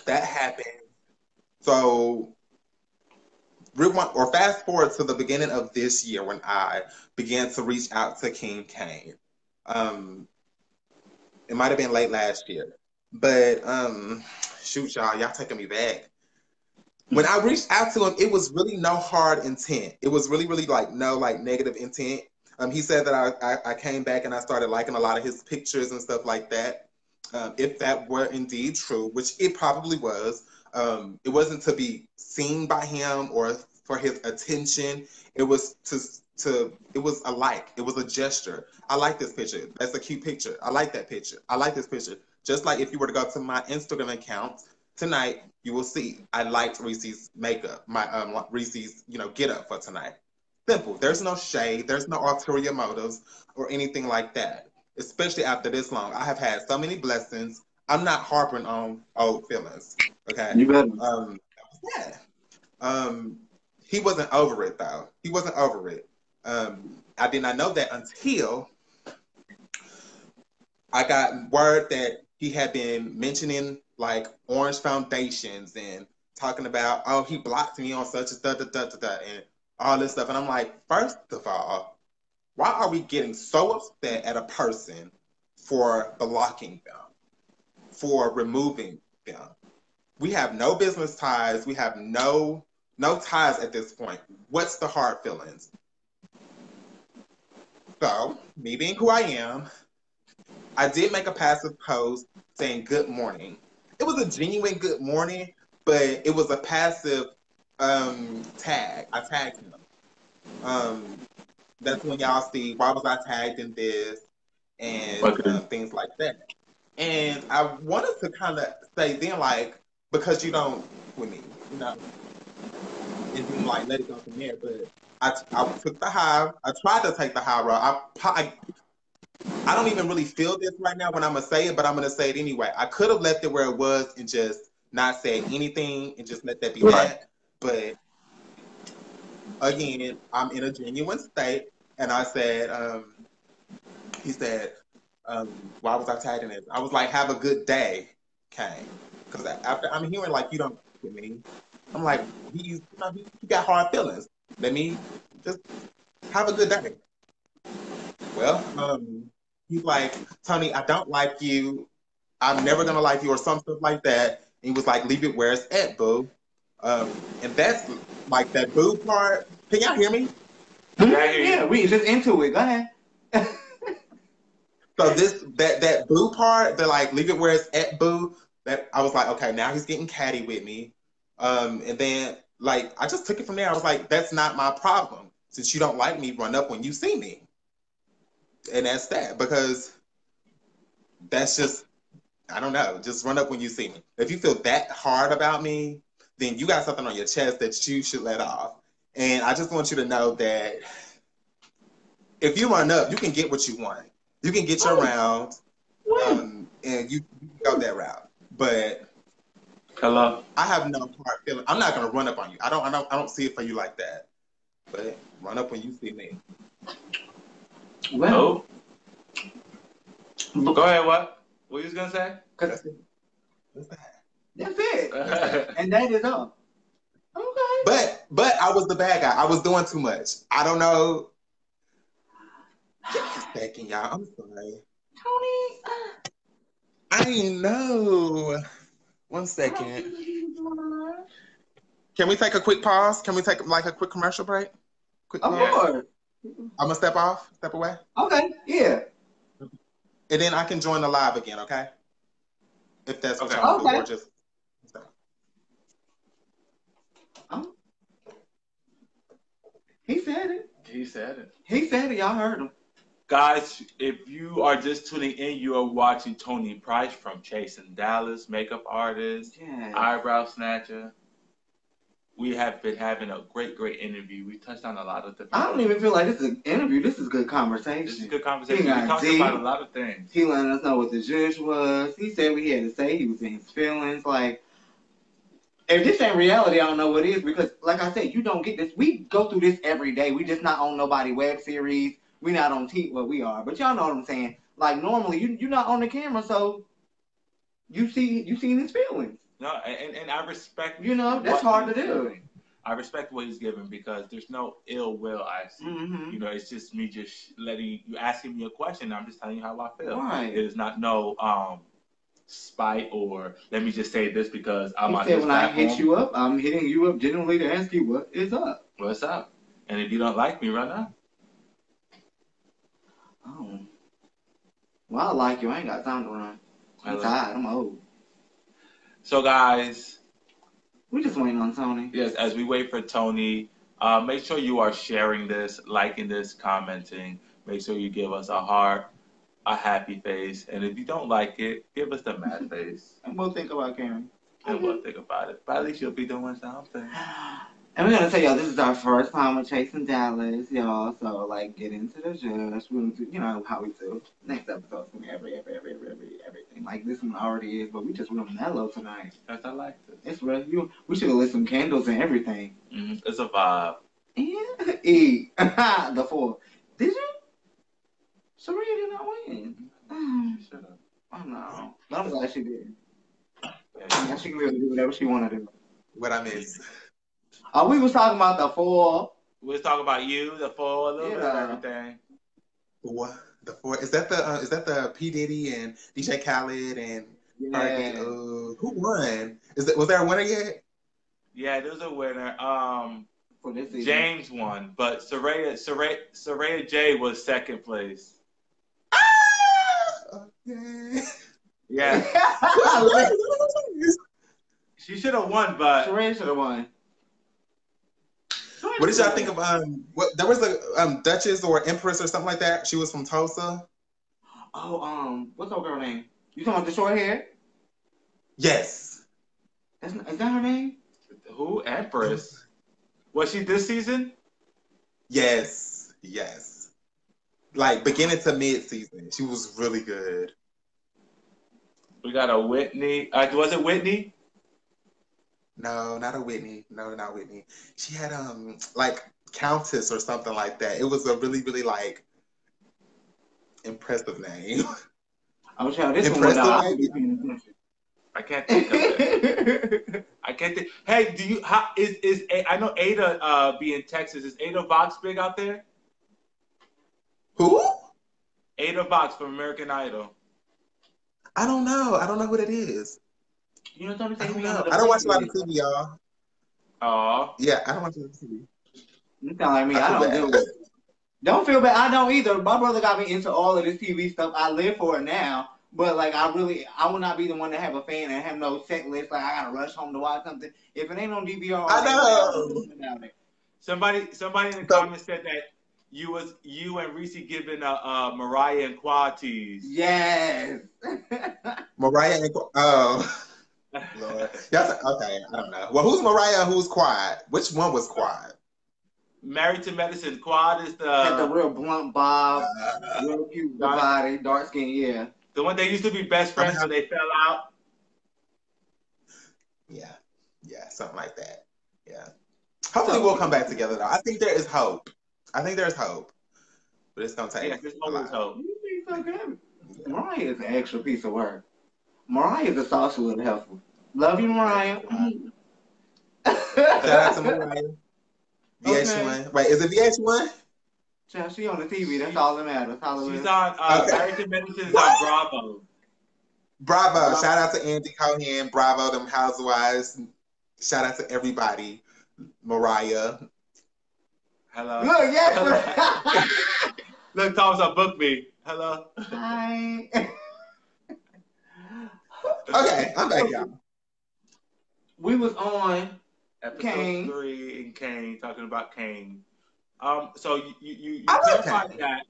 that happened. So, fast forward to the beginning of this year when I began to reach out to King Kane. It might have been late last year, but shoot, y'all taking me back. When I reached out to him, it was really no hard intent. It was really, really no negative intent. He said that I came back and I started liking a lot of his pictures and stuff like that. If that were indeed true, which it probably was, it wasn't to be seen by him or for his attention. It was it was a like. It was a gesture. I like this picture. That's a cute picture. I like that picture. I like this picture. Just like if you were to go to my Instagram account tonight, you will see I liked Reese's makeup, my Reese's, get up for tonight. Simple. There's no shade. There's no ulterior motives or anything like that. Especially after this long, I have had so many blessings. I'm not harping on old feelings. Okay. You better. Yeah. He wasn't over it though. He wasn't over it. I did not know that until I got word that he had been mentioning like orange foundations and talking about, oh, he blocked me on such a and all this stuff. And I'm like, first of all, why are we getting so upset at a person for blocking them, for removing them? We have no business ties. We have no ties at this point. What's the hard feelings? So, me being who I am, I did make a passive post saying good morning. It was a genuine good morning, but it was a passive tag. I tagged him. That's when y'all see why was I tagged in this and things like that. And I wanted to kind of say then, like, because you don't with me, and then like let it go from there. But I took the high. I tried to take the high road. I don't even really feel this right now when I'm gonna say it, but I'm gonna say it anyway. I could have left it where it was and just not said anything and just let that be that. But again, I'm in a genuine state, and I said, he said, why was I tagged in this? I was like, have a good day, Kane. Because after I'm hearing like you don't with me, I'm like, he got hard feelings. Let me just have a good day. Well, he's like, Tony, I don't like you. I'm never gonna like you, or some stuff like that. And he was like, leave it where it's at, boo. And that's like that boo part. Can y'all hear me? Yeah, we just into it. Go ahead. So that boo part, the like leave it where it's at, boo. That I was like, okay, now he's getting catty with me. And then like I just took it from there. I was like, that's not my problem. Since you don't like me, run up when you see me. And that's that, because that's just, I don't know, just run up when you see me. If you feel that hard about me, then you got something on your chest that you should let off. And I just want you to know that if you run up, you can get what you want. You can get your round, and you can go that route. But hello, I have no hard feeling. I'm not gonna run up on you. I don't see it for you like that. But run up when you see me. Well, go ahead. What you was gonna say? That's it. And that is all. Okay. But I was the bad guy. I was doing too much. I don't know. Give me a second, y'all. I'm sorry. Tony. I didn't know. One second. Can we take a quick pause? Can we take like a quick commercial break? Quick Of pause. course. I'm gonna step away. Okay. Yeah. And then I can join the live again, okay? If that's what Okay. y'all do, or just. He said it. He said it. He said it. Y'all heard him. Guys, if you are just tuning in, you are watching Tony Price from Chasing Dallas, makeup artist, Yes. eyebrow snatcher. We have been having a great interview. We touched on a lot of different I don't even feel like this is an interview. This is good conversation. This is a good conversation. He We got talked deep. about a lot of things. He letting us know what the judge was. He said what he had to say. He was in his feelings. Like, if this ain't reality, I don't know what is. Because, like I said, you don't get this. We go through this every day. We just not on nobody web series. We not on well, we are. But y'all know what I'm saying. Like, normally, you're not on the camera, so you seen his feelings. No, and I respect. You know, that's hard to do. Doing. I respect what he's giving because there's no ill will I see. Mm-hmm. You know, it's just me just letting you asking me a question. I'm just telling you how I feel. Right. It is not no spite or let me just say this because I'm on this this platform. I hit you up, I'm hitting you up genuinely to ask you what is up. What's up? And if you don't like me, run out. Oh. Well, I like you. I ain't got time to run. I'm tired. I'm old. So, guys. We just waiting on Tony. Yes, as we wait for Tony, make sure you are sharing this, liking this, commenting. Make sure you give us a heart, a happy face. And if you don't like it, give us the mad face. And we'll think about Karen. And we'll think about it. But at least you'll be doing something. And we're going to tell y'all, this is our first time with Chasing Dallas, y'all. So, like, get into the judge. We'll do, you know, how we do. Next episode's going to be everything. Like, this one already is, but we just real mellow tonight. Yes, I like this. It's real. We should have lit some candles and everything. Mm-hmm. It's a vibe. Yeah. E. The 4. Did you? Saria did not win. Should have. Oh, no. But I'm glad she did. Yeah, she can really do whatever she want to do. What I miss. We was talking about the 4. We was talking about you, the 4, a little bit of everything. What? The 4? Is that the P Diddy and DJ Khaled and yeah. Who won? Was there a winner yet? Yeah, there's a winner. For this season. James won, but Saraya J was second place. Okay. Yeah. She should have won, but Saraya should have won. What did y'all think of what there was a Duchess or Empress or something like that? She was from Tulsa. Oh, what's that girl name? You talking about the short hair? Yes. Is that her name? Who? Empress. Was she this season? Yes. Like beginning to mid season, she was really good. We got a Whitney. Was it Whitney? No, not a Whitney. No, not Whitney. She had like Countess or something like that. It was a really, really like impressive name. Oh, child, this impressive one name. I can't think of it. I can't think. Hey, do you? How is I know Ada be in Texas. Is Ada Vox big out there? Who? Ada Vox from American Idol. I don't know. I don't know what it is. You know what I'm saying? I don't watch a lot of TV, y'all. Oh. Yeah, I don't watch a lot of TV. You sound like me. I don't do it. Don't feel bad. I don't either. My brother got me into all of this TV stuff. I live for it now. But, like, I will not be the one to have a fan and have no set list. Like, I got to rush home to watch something. If it ain't on DVR, I know. Somebody in the comments said that you and Reese giving Mariah and Quad tease. Yes. Mariah and oh. Lord. Okay, I don't know. Well, who's Mariah and who's Quad? Which one was Quad? Married to Medicine. Quad is Had the real blunt bob, real cute body, dark skin, yeah. The one they used to be best friends when they fell out. Yeah, something like that. Yeah. Hopefully we'll come back together though. I think there is hope. But it's gonna take. Yeah, there's always hope. You think so good? Yeah. Mariah is an extra piece of work. Mariah is a sauce with helpful. Love you, Mariah. Shout out to Mariah. Okay. VH1. Wait, is it VH1? Child, she on the TV. That's all that matters. She's Hallelujah. on Okay. American Medicine is on What? Bravo. Bravo. Shout out to Andy Cohen. Bravo, them housewives. Shout out to everybody. Mariah. Hello. Look, yes. Look, Thomas, book me. Hello. Hi. Okay, I'm back, y'all. We was on Episode Kane. 3 in Kane, talking about Kane. So you I love clarified Kane. that.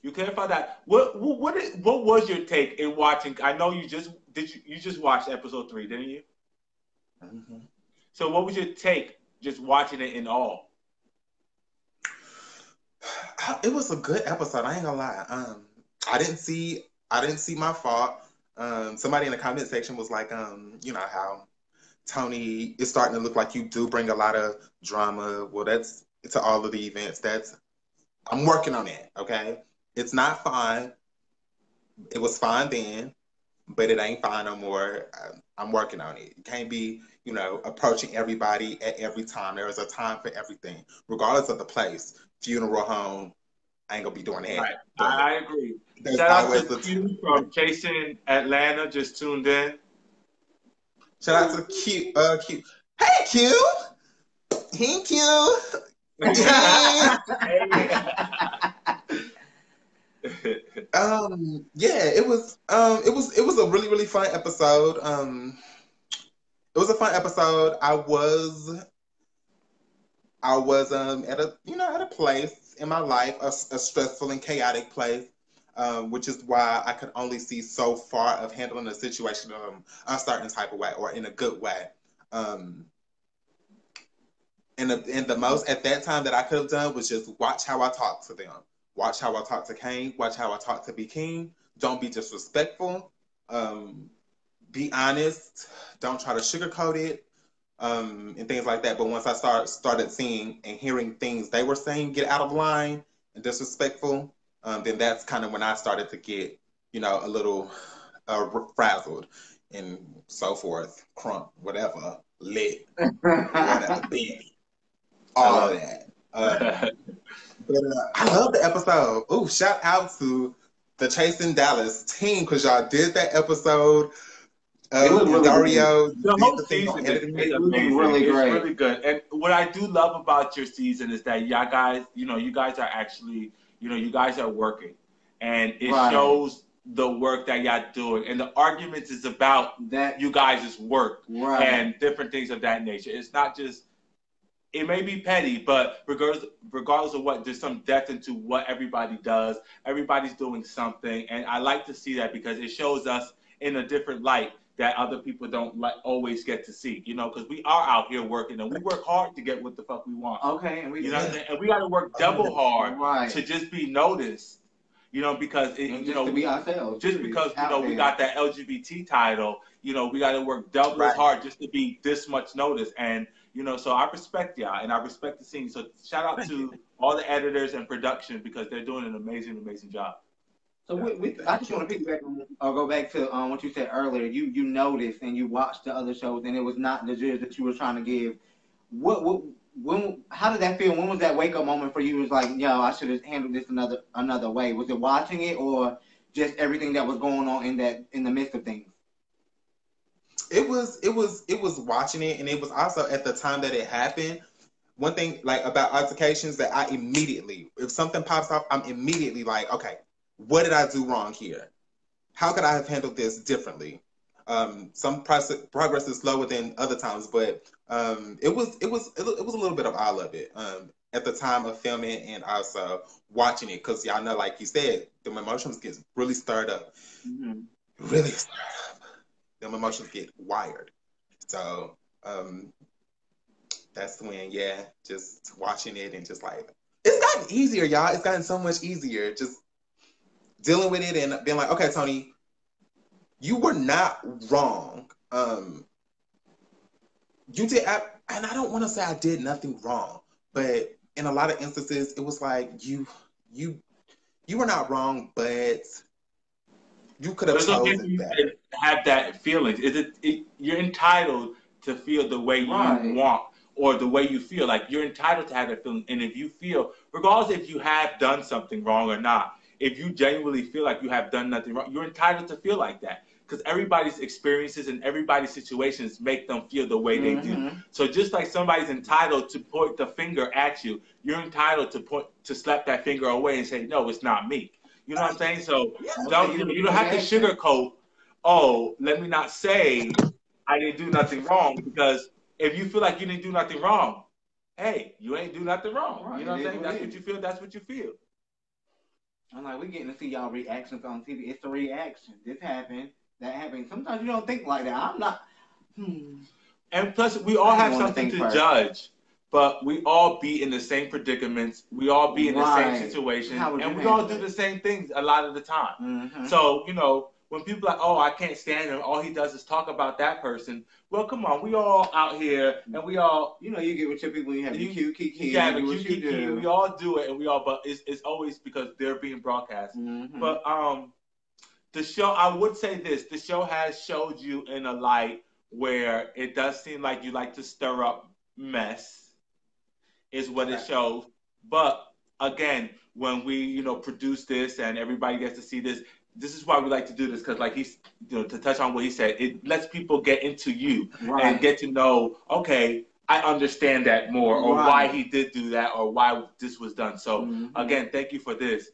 You clarified that. What was your take in watching? I know you just watched episode 3, didn't you? Mm-hmm. So what was your take just watching it in all? It was a good episode. I ain't gonna lie. I didn't see my fault. Somebody in the comment section was like, you know how Tony is starting to look like you do bring a lot of drama. Well, that's to all of the events. I'm working on it. Okay, it's not fine. It was fine then, but it ain't fine no more. I'm working on it. You can't be, approaching everybody at every time. There is a time for everything, regardless of the place. Funeral home, I ain't gonna be doing that. Right, But I agree. there's Shout out always to the Q from Chasing Atlanta, just tuned in. shout out to Q. Q. Hey Q. Hey Q. Hey. Yeah, it was a really, really fun episode. It was a fun episode. I was at a place in my life, a stressful and chaotic place, which is why I could only see so far of handling a situation a certain type of way or in a good way. And the most at that time that I could have done was just watch how I talk to them. Watch how I talk to Kane. Watch how I talk to B King. Don't be disrespectful. Be honest. Don't try to sugarcoat it. And things like that. But once I started seeing and hearing things they were saying get out of line and disrespectful, then that's kind of when I started to get, a little frazzled and so forth, crunk, whatever, lit, whatever, baby, all of that. But I love the episode. Oh, shout out to the Chasing Dallas team because y'all did that episode. It looked really Dario, good. the whole season is amazing. Really it's great. really good. And what I do love about your season is that y'all guys, you guys are actually, you guys are working, and it shows the work that y'all doing. And the arguments is about that you guys' work and different things of that nature. It's not just. It may be petty, but regardless of what, there's some depth into what everybody does. Everybody's doing something, and I like to see that because it shows us in a different light that other people don't always get to see. Because we are out here working, and we work hard to get what the fuck we want. Okay, and we and we got to work double hard to just be noticed. Because to be ourselves. Just because we got that LGBT title, we got to work double as hard just to be this much noticed. And so I respect y'all and I respect the scene. So shout out to all the editors and production because they're doing an amazing, amazing job. So I just want to piggyback or go back to what you said earlier. You noticed and you watched the other shows and it was not the judge that you were trying to give. How did that feel? When was that wake up moment for you? It was like, yo, I should have handled this another way. Was it watching it or just everything that was going on in the midst of things? It was watching it, and it was also at the time that it happened. One thing like about altercations that I immediately, if something pops off, I'm immediately like, okay, what did I do wrong here? How could I have handled this differently? Some progress is slower than other times, but it was a little bit of all of it at the time of filming and also watching it because y'all know, like you said, the emotions get really stirred up, really stirred up. Them emotions get wired. So that's when, just watching it and just like it's gotten easier, y'all. It's gotten so much easier just dealing with it and being like, okay, Tony, you were not wrong. You did, and I don't want to say I did nothing wrong, but in a lot of instances, it was like you were not wrong, but you could have chosen better. Have that feeling. You're entitled to feel the way you Right. want or the way you feel. Like, you're entitled to have that feeling. And if you feel, regardless if you have done something wrong or not, if you genuinely feel like you have done nothing wrong, you're entitled to feel like that. Because everybody's experiences and everybody's situations make them feel the way they do. So just like somebody's entitled to point the finger at you, you're entitled to slap that finger away and say, no, it's not me. You know what I'm saying? So you don't have to sugarcoat, oh, let me not say I didn't do nothing wrong, because if you feel like you didn't do nothing wrong, hey, you ain't do nothing wrong. Right. You know what I'm saying? That's what you feel. That's what you feel. I'm like, we're getting to see y'all reactions on TV. It's a reaction. This happened. That happened. Sometimes you don't think like that. I'm not. And plus, we all have something to judge, but we all be in the same predicaments. We all be in the same situation, and we all do the same things a lot of the time. So, you know, when people are like, oh, I can't stand him, all he does is talk about that person. Well, come on, we all out here, and we all, you know, you get with your people, you have your cute kiki. Yeah, the cute kiki. We all do it, and we all, but it's always because they're being broadcast. But the show, I would say this: the show has showed you in a light where it does seem like you like to stir up mess, is what it shows. But again, when we, you know, produce this and everybody gets to see this, this is why we like to do this, because like he's, you know, to touch on what he said, it lets people get into you and get to know, okay, I understand that more, or why he did do that, or why this was done. So again, thank you for this.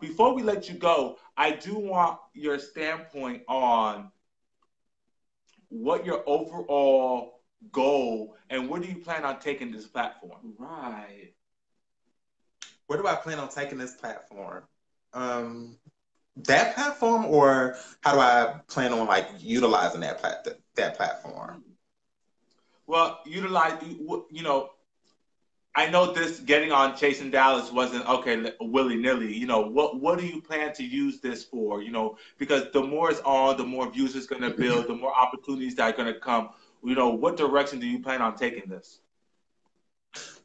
Before we let you go, I do want your standpoint on what your overall goal and where do you plan on taking this platform? Right. Where do I plan on taking this platform? That platform, or how do I plan on like utilizing that platform? Well, utilize, you know, I know this getting on Chasing Dallas wasn't okay willy-nilly. You know, what do you plan to use this for? You know, because the more it's on, the more views it's going to build, the more opportunities that are going to come. You know, what direction do you plan on taking this?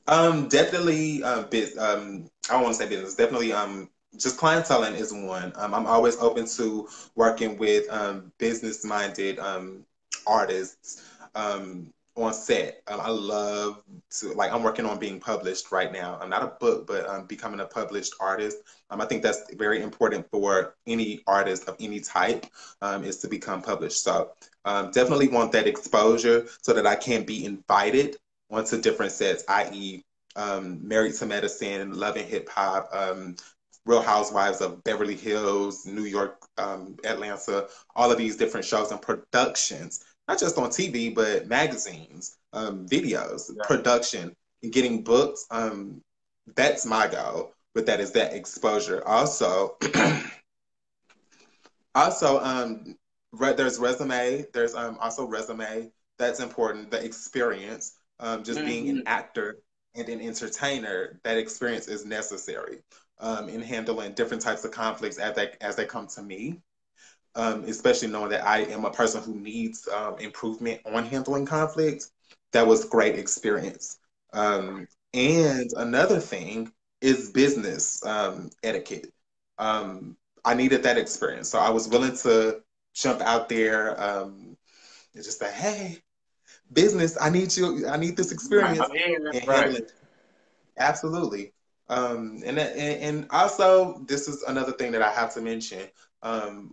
Definitely, I don't want to say business. Definitely, just clienteling is one. I'm always open to working with business-minded artists on set. I love to, like, I'm working on being published right now. I'm not a book, but becoming a published artist. I think that's very important for any artist of any type, is to become published. So definitely want that exposure so that I can be invited onto different sets, i.e. Married to Medicine, Love and Hip Hop, Real Housewives of Beverly Hills, New York, Atlanta, all of these different shows and productions, not just on TV, but magazines, videos, production, and getting books. That's my goal, but that is that exposure. Also, there's resume. There's also resume. That's important. The experience, just being an actor and an entertainer, that experience is necessary in handling different types of conflicts as they come to me. Especially knowing that I am a person who needs improvement on handling conflict. That was great experience. And another thing is business etiquette. I needed that experience. So I was willing to jump out there and just say, hey, business, I need this experience. I'm here. And handle it. Absolutely. And also, this is another thing that I have to mention.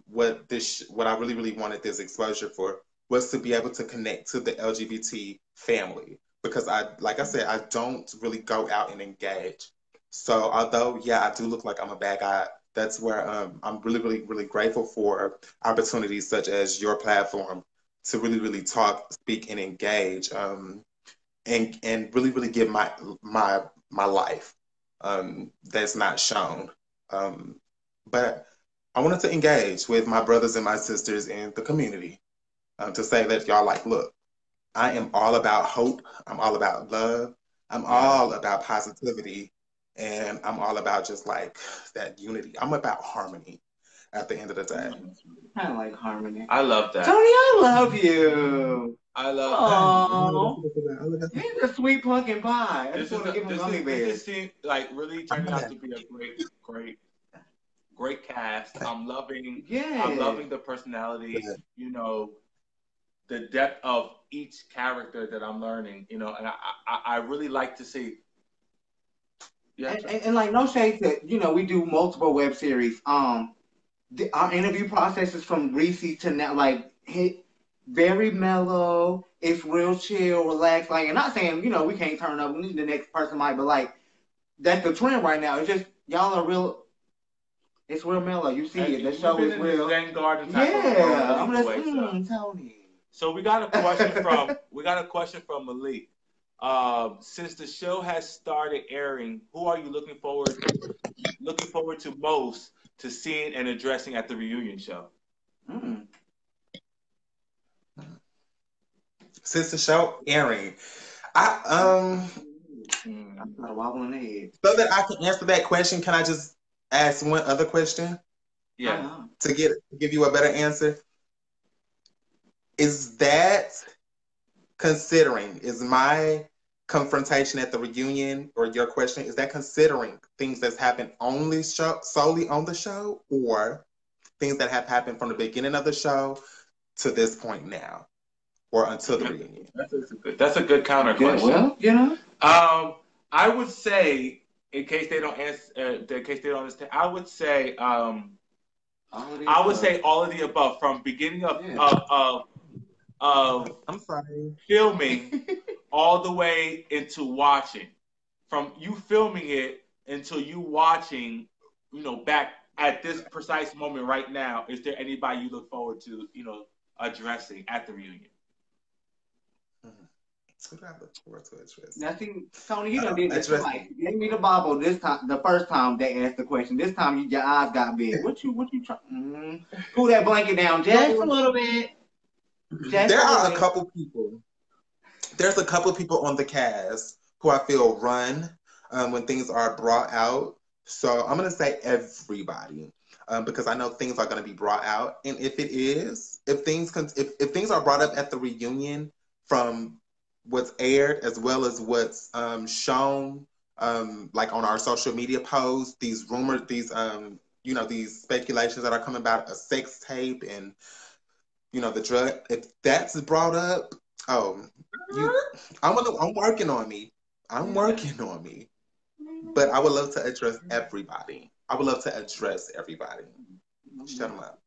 What I really, really wanted this exposure for was to be able to connect to the LGBT family, because like I said, I don't really go out and engage. So although, yeah, I do look like I'm a bad guy, that's where I'm really, really, really grateful for opportunities such as your platform to really, really talk, speak, and engage, and really, really give my life that's not shown. But I wanted to engage with my brothers and my sisters in the community to say that y'all, like, look, I am all about hope. I'm all about love. I'm all about positivity. And I'm all about just like that unity. I'm about harmony at the end of the day. I like harmony. I love that. Tony, I love you. I love that. He's a sweet pumpkin pie. I just want to give him gummy bears. This seems like really turning out to be a great cast. I'm loving the personality. You know, the depth of each character that I'm learning, you know, and I really like to see. Yeah. And like no shade to we do multiple web series. Our interview process is from Reese to now like very mellow. It's real chill, relaxed. Like, and not saying we can't turn up. We need the next person might, but like that's the trend right now. It's just y'all are real. It's real mellow. You see it. The show is real. Zen garden type yeah, of I'm just way, Tony. So we got a question from Malik. Since the show has started airing, who are you looking forward to most to seeing and addressing at the reunion show? Since the show airing, I'm not wobbling head. So that I can answer that question, can I just ask one other question? Yeah. To give you a better answer. Is that considering, is my confrontation at the reunion, or your question, is that considering things that's happened solely on the show, or things that have happened from the beginning of the show to this point now, or until the reunion? That's a good counter question. Well, I would say, in case they don't understand, I would say all of the above, from beginning of I'm sorry, filming all the way into watching. From you filming it until you watching, back at this precise moment right now, is there anybody you look forward to, addressing at the reunion? Now, see, Tony, you done did this twice. Gave me the bobble this time. The first time they asked the question. This time your eyes got big. What you trying? Pull that blanket down just a little bit. There are a couple people. There's a couple people on the cast who I feel run when things are brought out. So I'm gonna say everybody because I know things are gonna be brought out. And if things are brought up at the reunion from what's aired as well as what's shown, like on our social media posts, these rumors, these speculations that are coming about a sex tape and the drug. If that's brought up, I'm working on me. I'm working on me. But I would love to address everybody. Shut them up.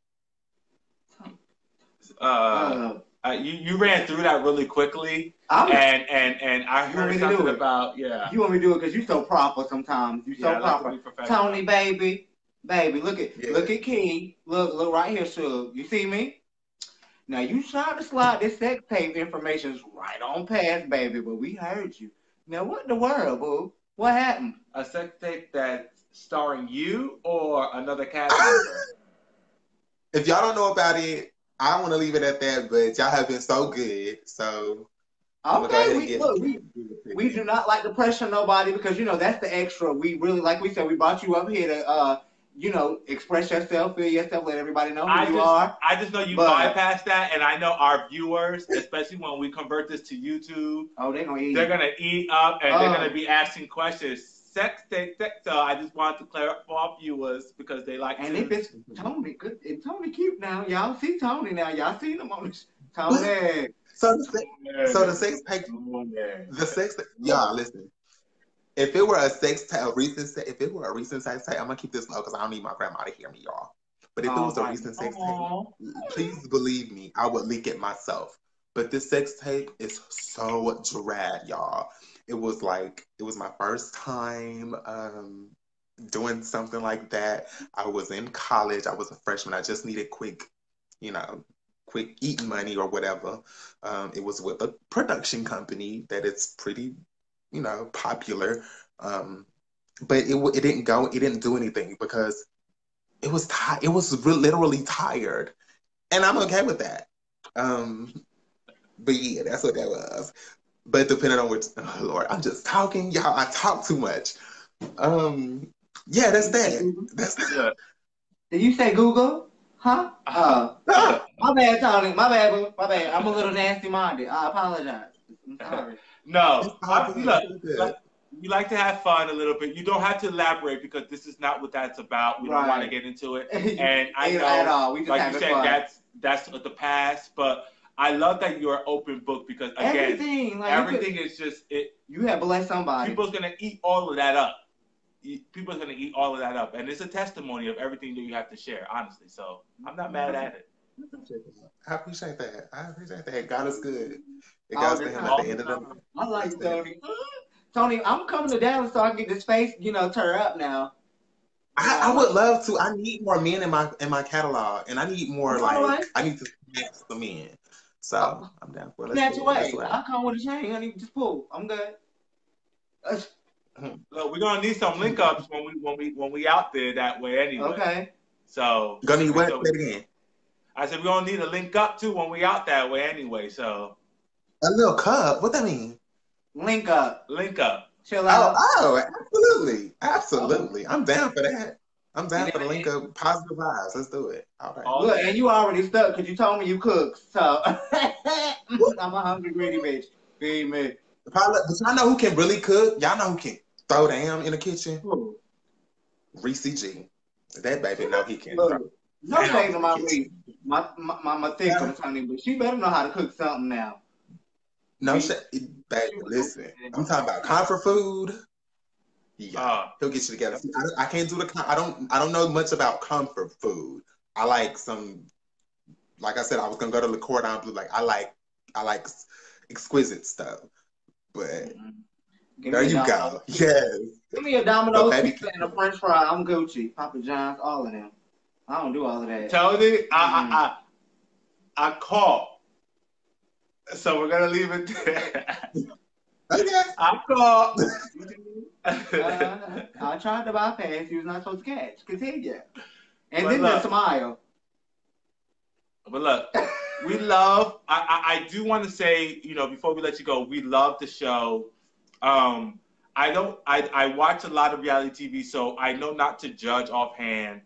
You ran through that really quickly, and I heard something about You want me to do it because you're so proper sometimes. You're so proper. Tony, baby, look at Key. Look right here, Suge. You see me? Now you tried to slide this sex tape information right on past, baby, but we heard you. Now what in the world, boo? What happened? A sex tape that's starring you or another cast member? If y'all don't know about it, I want to leave it at that, but y'all have been so good. So okay, we do not like to pressure nobody because that's the extra. We really, like we said, we brought you up here to express yourself, feel yourself, let everybody know who you are. I just know you bypass that, and I know our viewers, especially when we convert this to YouTube. Oh, they're gonna eat. They're gonna eat up, and they're gonna be asking questions. Sex. So I just want to clarify for our viewers because they like. And if it's Tony, good. If Tony cute now, y'all see Tony now. Y'all seen him on the Tony. So the sex tape. Y'all listen. If it were a sex tape, if it were a recent sex tape, I'm gonna keep this low because I don't need my grandma to hear me, y'all. But if it was a recent sex tape, please believe me, I would leak it myself. But this sex tape is so drag, y'all. It was my first time doing something like that. I was in college. I was a freshman. I just needed quick eating money or whatever. It was with a production company that it's pretty popular, but it didn't do anything because it was literally tired, and I'm okay with that. But yeah, that's what that was. But depending on which, oh Lord, I'm just talking, y'all. I talk too much. Yeah, that's that. That's that. Did you say Google? Huh? My bad, Tony. My bad. I'm a little nasty minded. I apologize. I'm sorry. No, we like to have fun a little bit. You don't have to elaborate because this is not what that's about. We don't want to get into it. And I know, at all. We just like you said, fun. That's the past. But I love that you're an open book because again, everything is just it. You have blessed somebody. People's gonna eat all of that up. People's gonna eat all of that up, and it's a testimony of everything that you have to share. Honestly, so I'm not mad at it. I appreciate that. I appreciate that. God is good. It goes to him at the end of the night. I like Tony. Tony, I'm coming to Dallas so I can get this face, turn up now. I would love to. I need more men in my catalog, and I need more I need to snatch some men. So I'm down for it. Snatch away. I'll come with a chain, honey. Just pull. I'm good. Look, we're gonna need some link ups when we out there that way anyway. Okay. So gonna need what again? I said we're gonna need a link up too when we out that way anyway. So a little cup. What that mean? Link up. Link up. Chill out. Oh, absolutely. I'm down for that. I'm down for the link up. Positive vibes. Let's do it. All right. Look, and you already stuck because you told me you cook. So I'm a hungry, greedy bitch. Feed me. But y'all know who can really cook? Y'all know who can throw down in the kitchen? Who? Reese G. That baby know he can. Look, no shade on my Reese. My thick on honey, but she better know how to cook something now. No shade. Baby, listen. I'm talking about comfort food. Yeah, he'll get you together. I can't do I don't know much about comfort food. I like some, like I said, I was gonna go to Le Cordon Bleu. Like I like exquisite stuff. But there you go. Yes. Give me a Domino's pizza and a French fry. I'm Gucci, Papa John's, all of them. I don't do all of that. Tony, I caught. So we're gonna leave it there. Okay. I caught. I tried to bypass. You was not supposed to catch. Continue. And then just smile. But look, we love. I do want to say, before we let you go, we love the show. I watch a lot of reality TV, so I know not to judge offhand.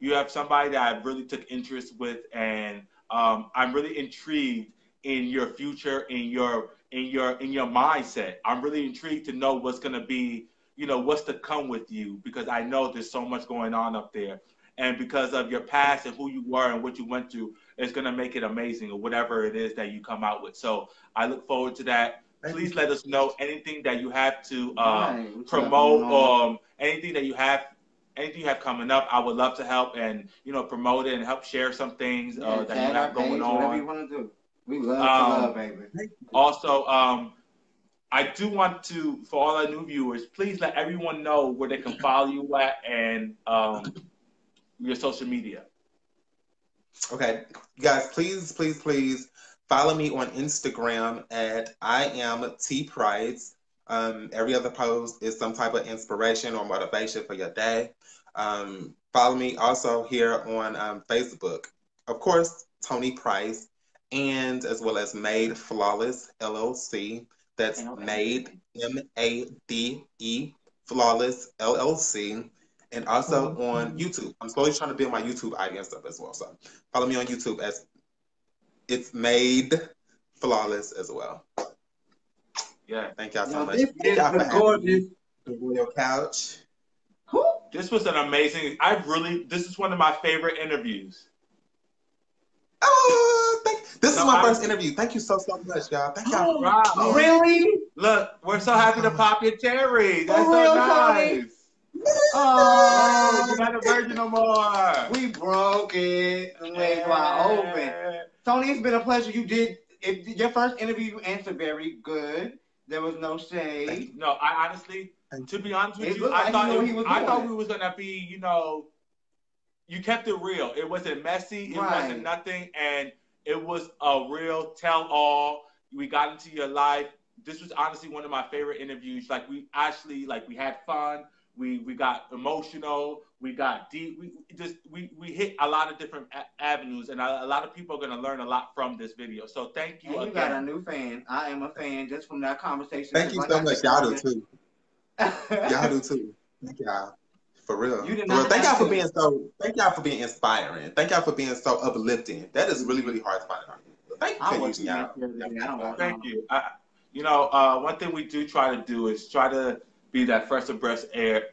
You have somebody that I really took interest with, and I'm really intrigued in your future, in your mindset. I'm really intrigued to know what's gonna be, what's to come with you, because I know there's so much going on up there. And because of your past and who you were and what you went through, it's going to make it amazing, or whatever it is that you come out with. So I look forward to that. Please let us know anything that you have to promote, or anything you have coming up. I would love to help and, promote it and help share some things that you have going on. Whatever you want to do. We love, baby. Also, I do want to, for all our new viewers, please let everyone know where they can follow you at and your social media. Okay, guys, please follow me on Instagram at I am T.PRICE. Every other post is some type of inspiration or motivation for your day. Follow me also here on Facebook. Of course, Tony Price, and as well as Made Flawless LLC. That's Made, M-A-D-E, Flawless LLC. And also on YouTube. I'm slowly trying to build my YouTube audience up as well. So follow me on YouTube as it's Made Flawless as well. Yeah. Thank y'all so much. Thank y'all for having me. The Royal Couch. This was an amazing, this is one of my favorite interviews. Oh, this is my first interview. Thank you so much, y'all. Thank y'all. Wow. Really? Look, we're so happy to pop your cherry. That's so nice. Oh, you're not a virgin no more. We broke it. The legs wide open. Tony, it's been a pleasure. Your first interview, you answered very good. There was no shade. No, I honestly, to be honest with you, I thought we was gonna be, you kept it real. It wasn't messy. It wasn't nothing, and it was a real tell-all. We got into your life. This was honestly one of my favorite interviews. Like we had fun. We got emotional. We got deep. We hit a lot of different avenues, and a lot of people are going to learn a lot from this video. So thank you again. You got a new fan. I am a fan just from that conversation. Thank you so much. Y'all do too. Y'all do too. Thank y'all. For real. Thank y'all for being Thank y'all for being inspiring. Thank y'all for being so uplifting. That is really, really hard to find out. Thank you for using y'all. Thank you. One thing we do try to do is try to be that fresh of breath air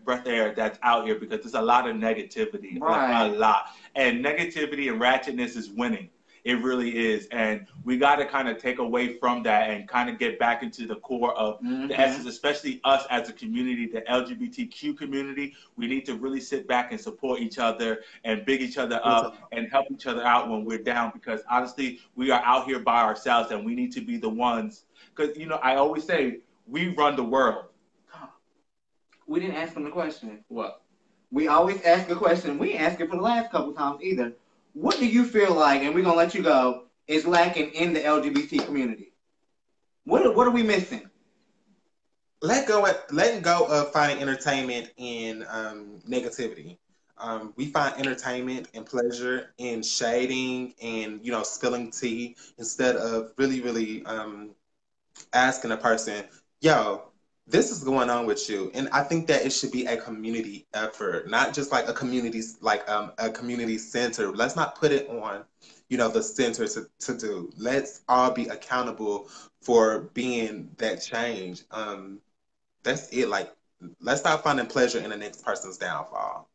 that's out here, because there's a lot of negativity, a lot, and negativity and ratchetness is winning. It really is. And we got to kind of take away from that and kind of get back into the core of the essence, especially us as a community, the LGBTQ community. We need to really sit back and support each other and big each other up and help each other out when we're down, because honestly, we are out here by ourselves and we need to be the ones. Because, you know, I always say we run the world. We didn't ask him the question. What? We always ask a question. We didn't ask it for the last couple times either. What do you feel like, and we're going to let you go, is lacking in the LGBT community? What are we missing? Letting go of finding entertainment in negativity. We find entertainment and pleasure in shading and, you know, spilling tea, instead of really asking a person, yo, this is going on with you. And I think that it should be a community effort, not just like a community center. Let's not put it on, you know, the center to do. Let's all be accountable for being that change. That's it. Like, let's stop finding pleasure in the next person's downfall.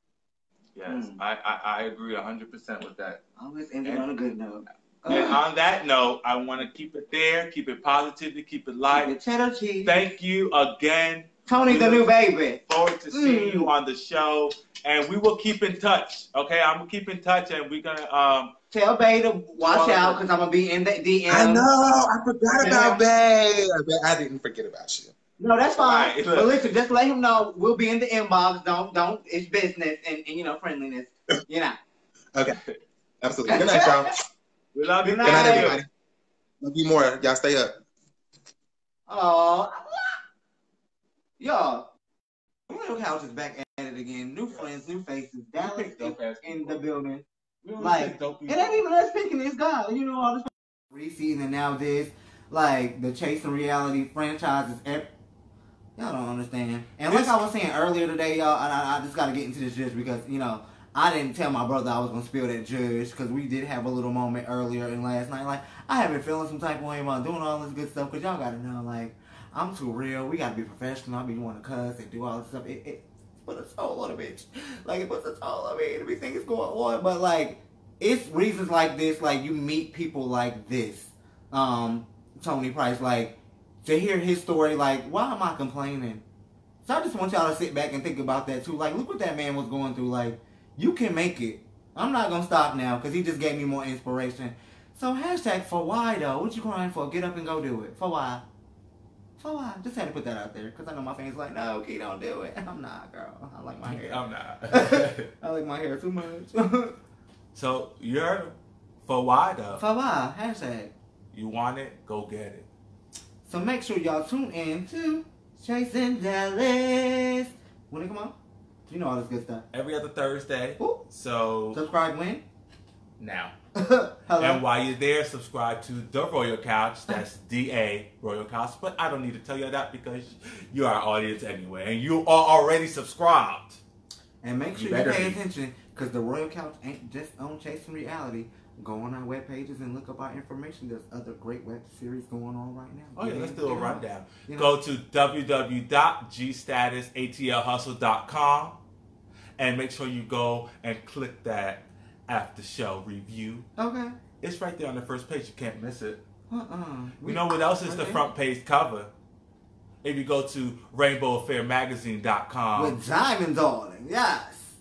Yes, I agree 100% with that. Always ending on a good note. And on that note, I want to keep it there, keep it positive, keep it light. Keep it cheddar cheese. Thank you again. Tony, the new baby. Forward to seeing you on the show, and we will keep in touch. Okay, I'm gonna keep in touch, and we're gonna tell Bae to watch out, because I'm gonna be in the DM. I know, I forgot about Bae. I didn't forget about you. No, that's fine. Right. But listen, just let him know we'll be in the inbox. Don't. It's business and you know, friendliness. You know. Okay. Absolutely. Good night, y'all. We love you. Good night, everybody. Love you more. Y'all stay up. Oh, y'all. Royal Couch is back at it again. New friends, new faces. Dallas is in the building. Like, it ain't even us picking this guy. You know, all this reseason and now this. Like, the Chasing Reality franchise is y'all don't understand. And like I was saying earlier today, y'all, I just got to get into this just because, you know, I didn't tell my brother I was going to spill that judge, because we did have a little moment earlier in last night. Like, I have been feeling some type of way about doing all this good stuff, because y'all got to know, like, I'm too real. We got to be professional. I be wanting to cuss and do all this stuff. It put a toll on a bitch. Like, it puts a toll on me. We think it's going on. But, like, it's reasons like this, like, you meet people like this. Tony Price, like, to hear his story, like, why am I complaining? So I just want y'all to sit back and think about that, too. Like, look what that man was going through. Like, you can make it. I'm not going to stop now, because he just gave me more inspiration. So, hashtag for why, though? What you crying for? Get up and go do it. For why? For why? Just had to put that out there, because I know my fans like, no, Key, don't do it. I'm not, girl. I like my hair. I'm not. I like my hair too much. So, you heard for why, though? For why? Hashtag. You want it? Go get it. So, make sure y'all tune in to Chasing Dallas. When it come on? You know all this good stuff. Every other Thursday. Ooh. So subscribe when? Now. Hello. And while you're there, subscribe to The Royal Couch. That's DA Royal Couch. But I don't need to tell you that, because you are our audience anyway. And you are already subscribed. And make sure you pay attention, because The Royal Couch ain't just on Chasing Reality. Go on our web pages and look up our information. There's other great web series going on right now. Oh, yeah, let's do a rundown. Go to www.gstatusatlhustle.com and make sure you go and click that after show review. Okay. It's right there on the first page. You can't miss it. You know what else is the front page cover? If you go to rainbowaffairmagazine.com. With diamonds on it, yes.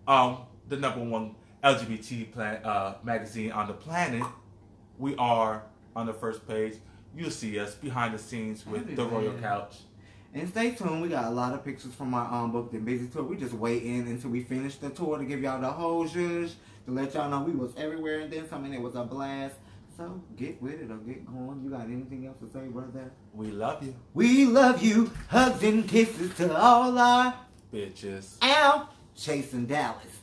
The #1 LGBT magazine on the planet. We are on the first page. You'll see us behind the scenes with The Royal Couch. And stay tuned. We got a lot of pictures from our booked and busy tour. We just waiting until we finish the tour to give y'all the whole zhuzh, to let y'all know we was everywhere and then something. It was a blast. So get with it or get going. You got anything else to say, brother? We love you. We love you. Hugs and kisses to all our bitches. Ow. Chasing Dallas.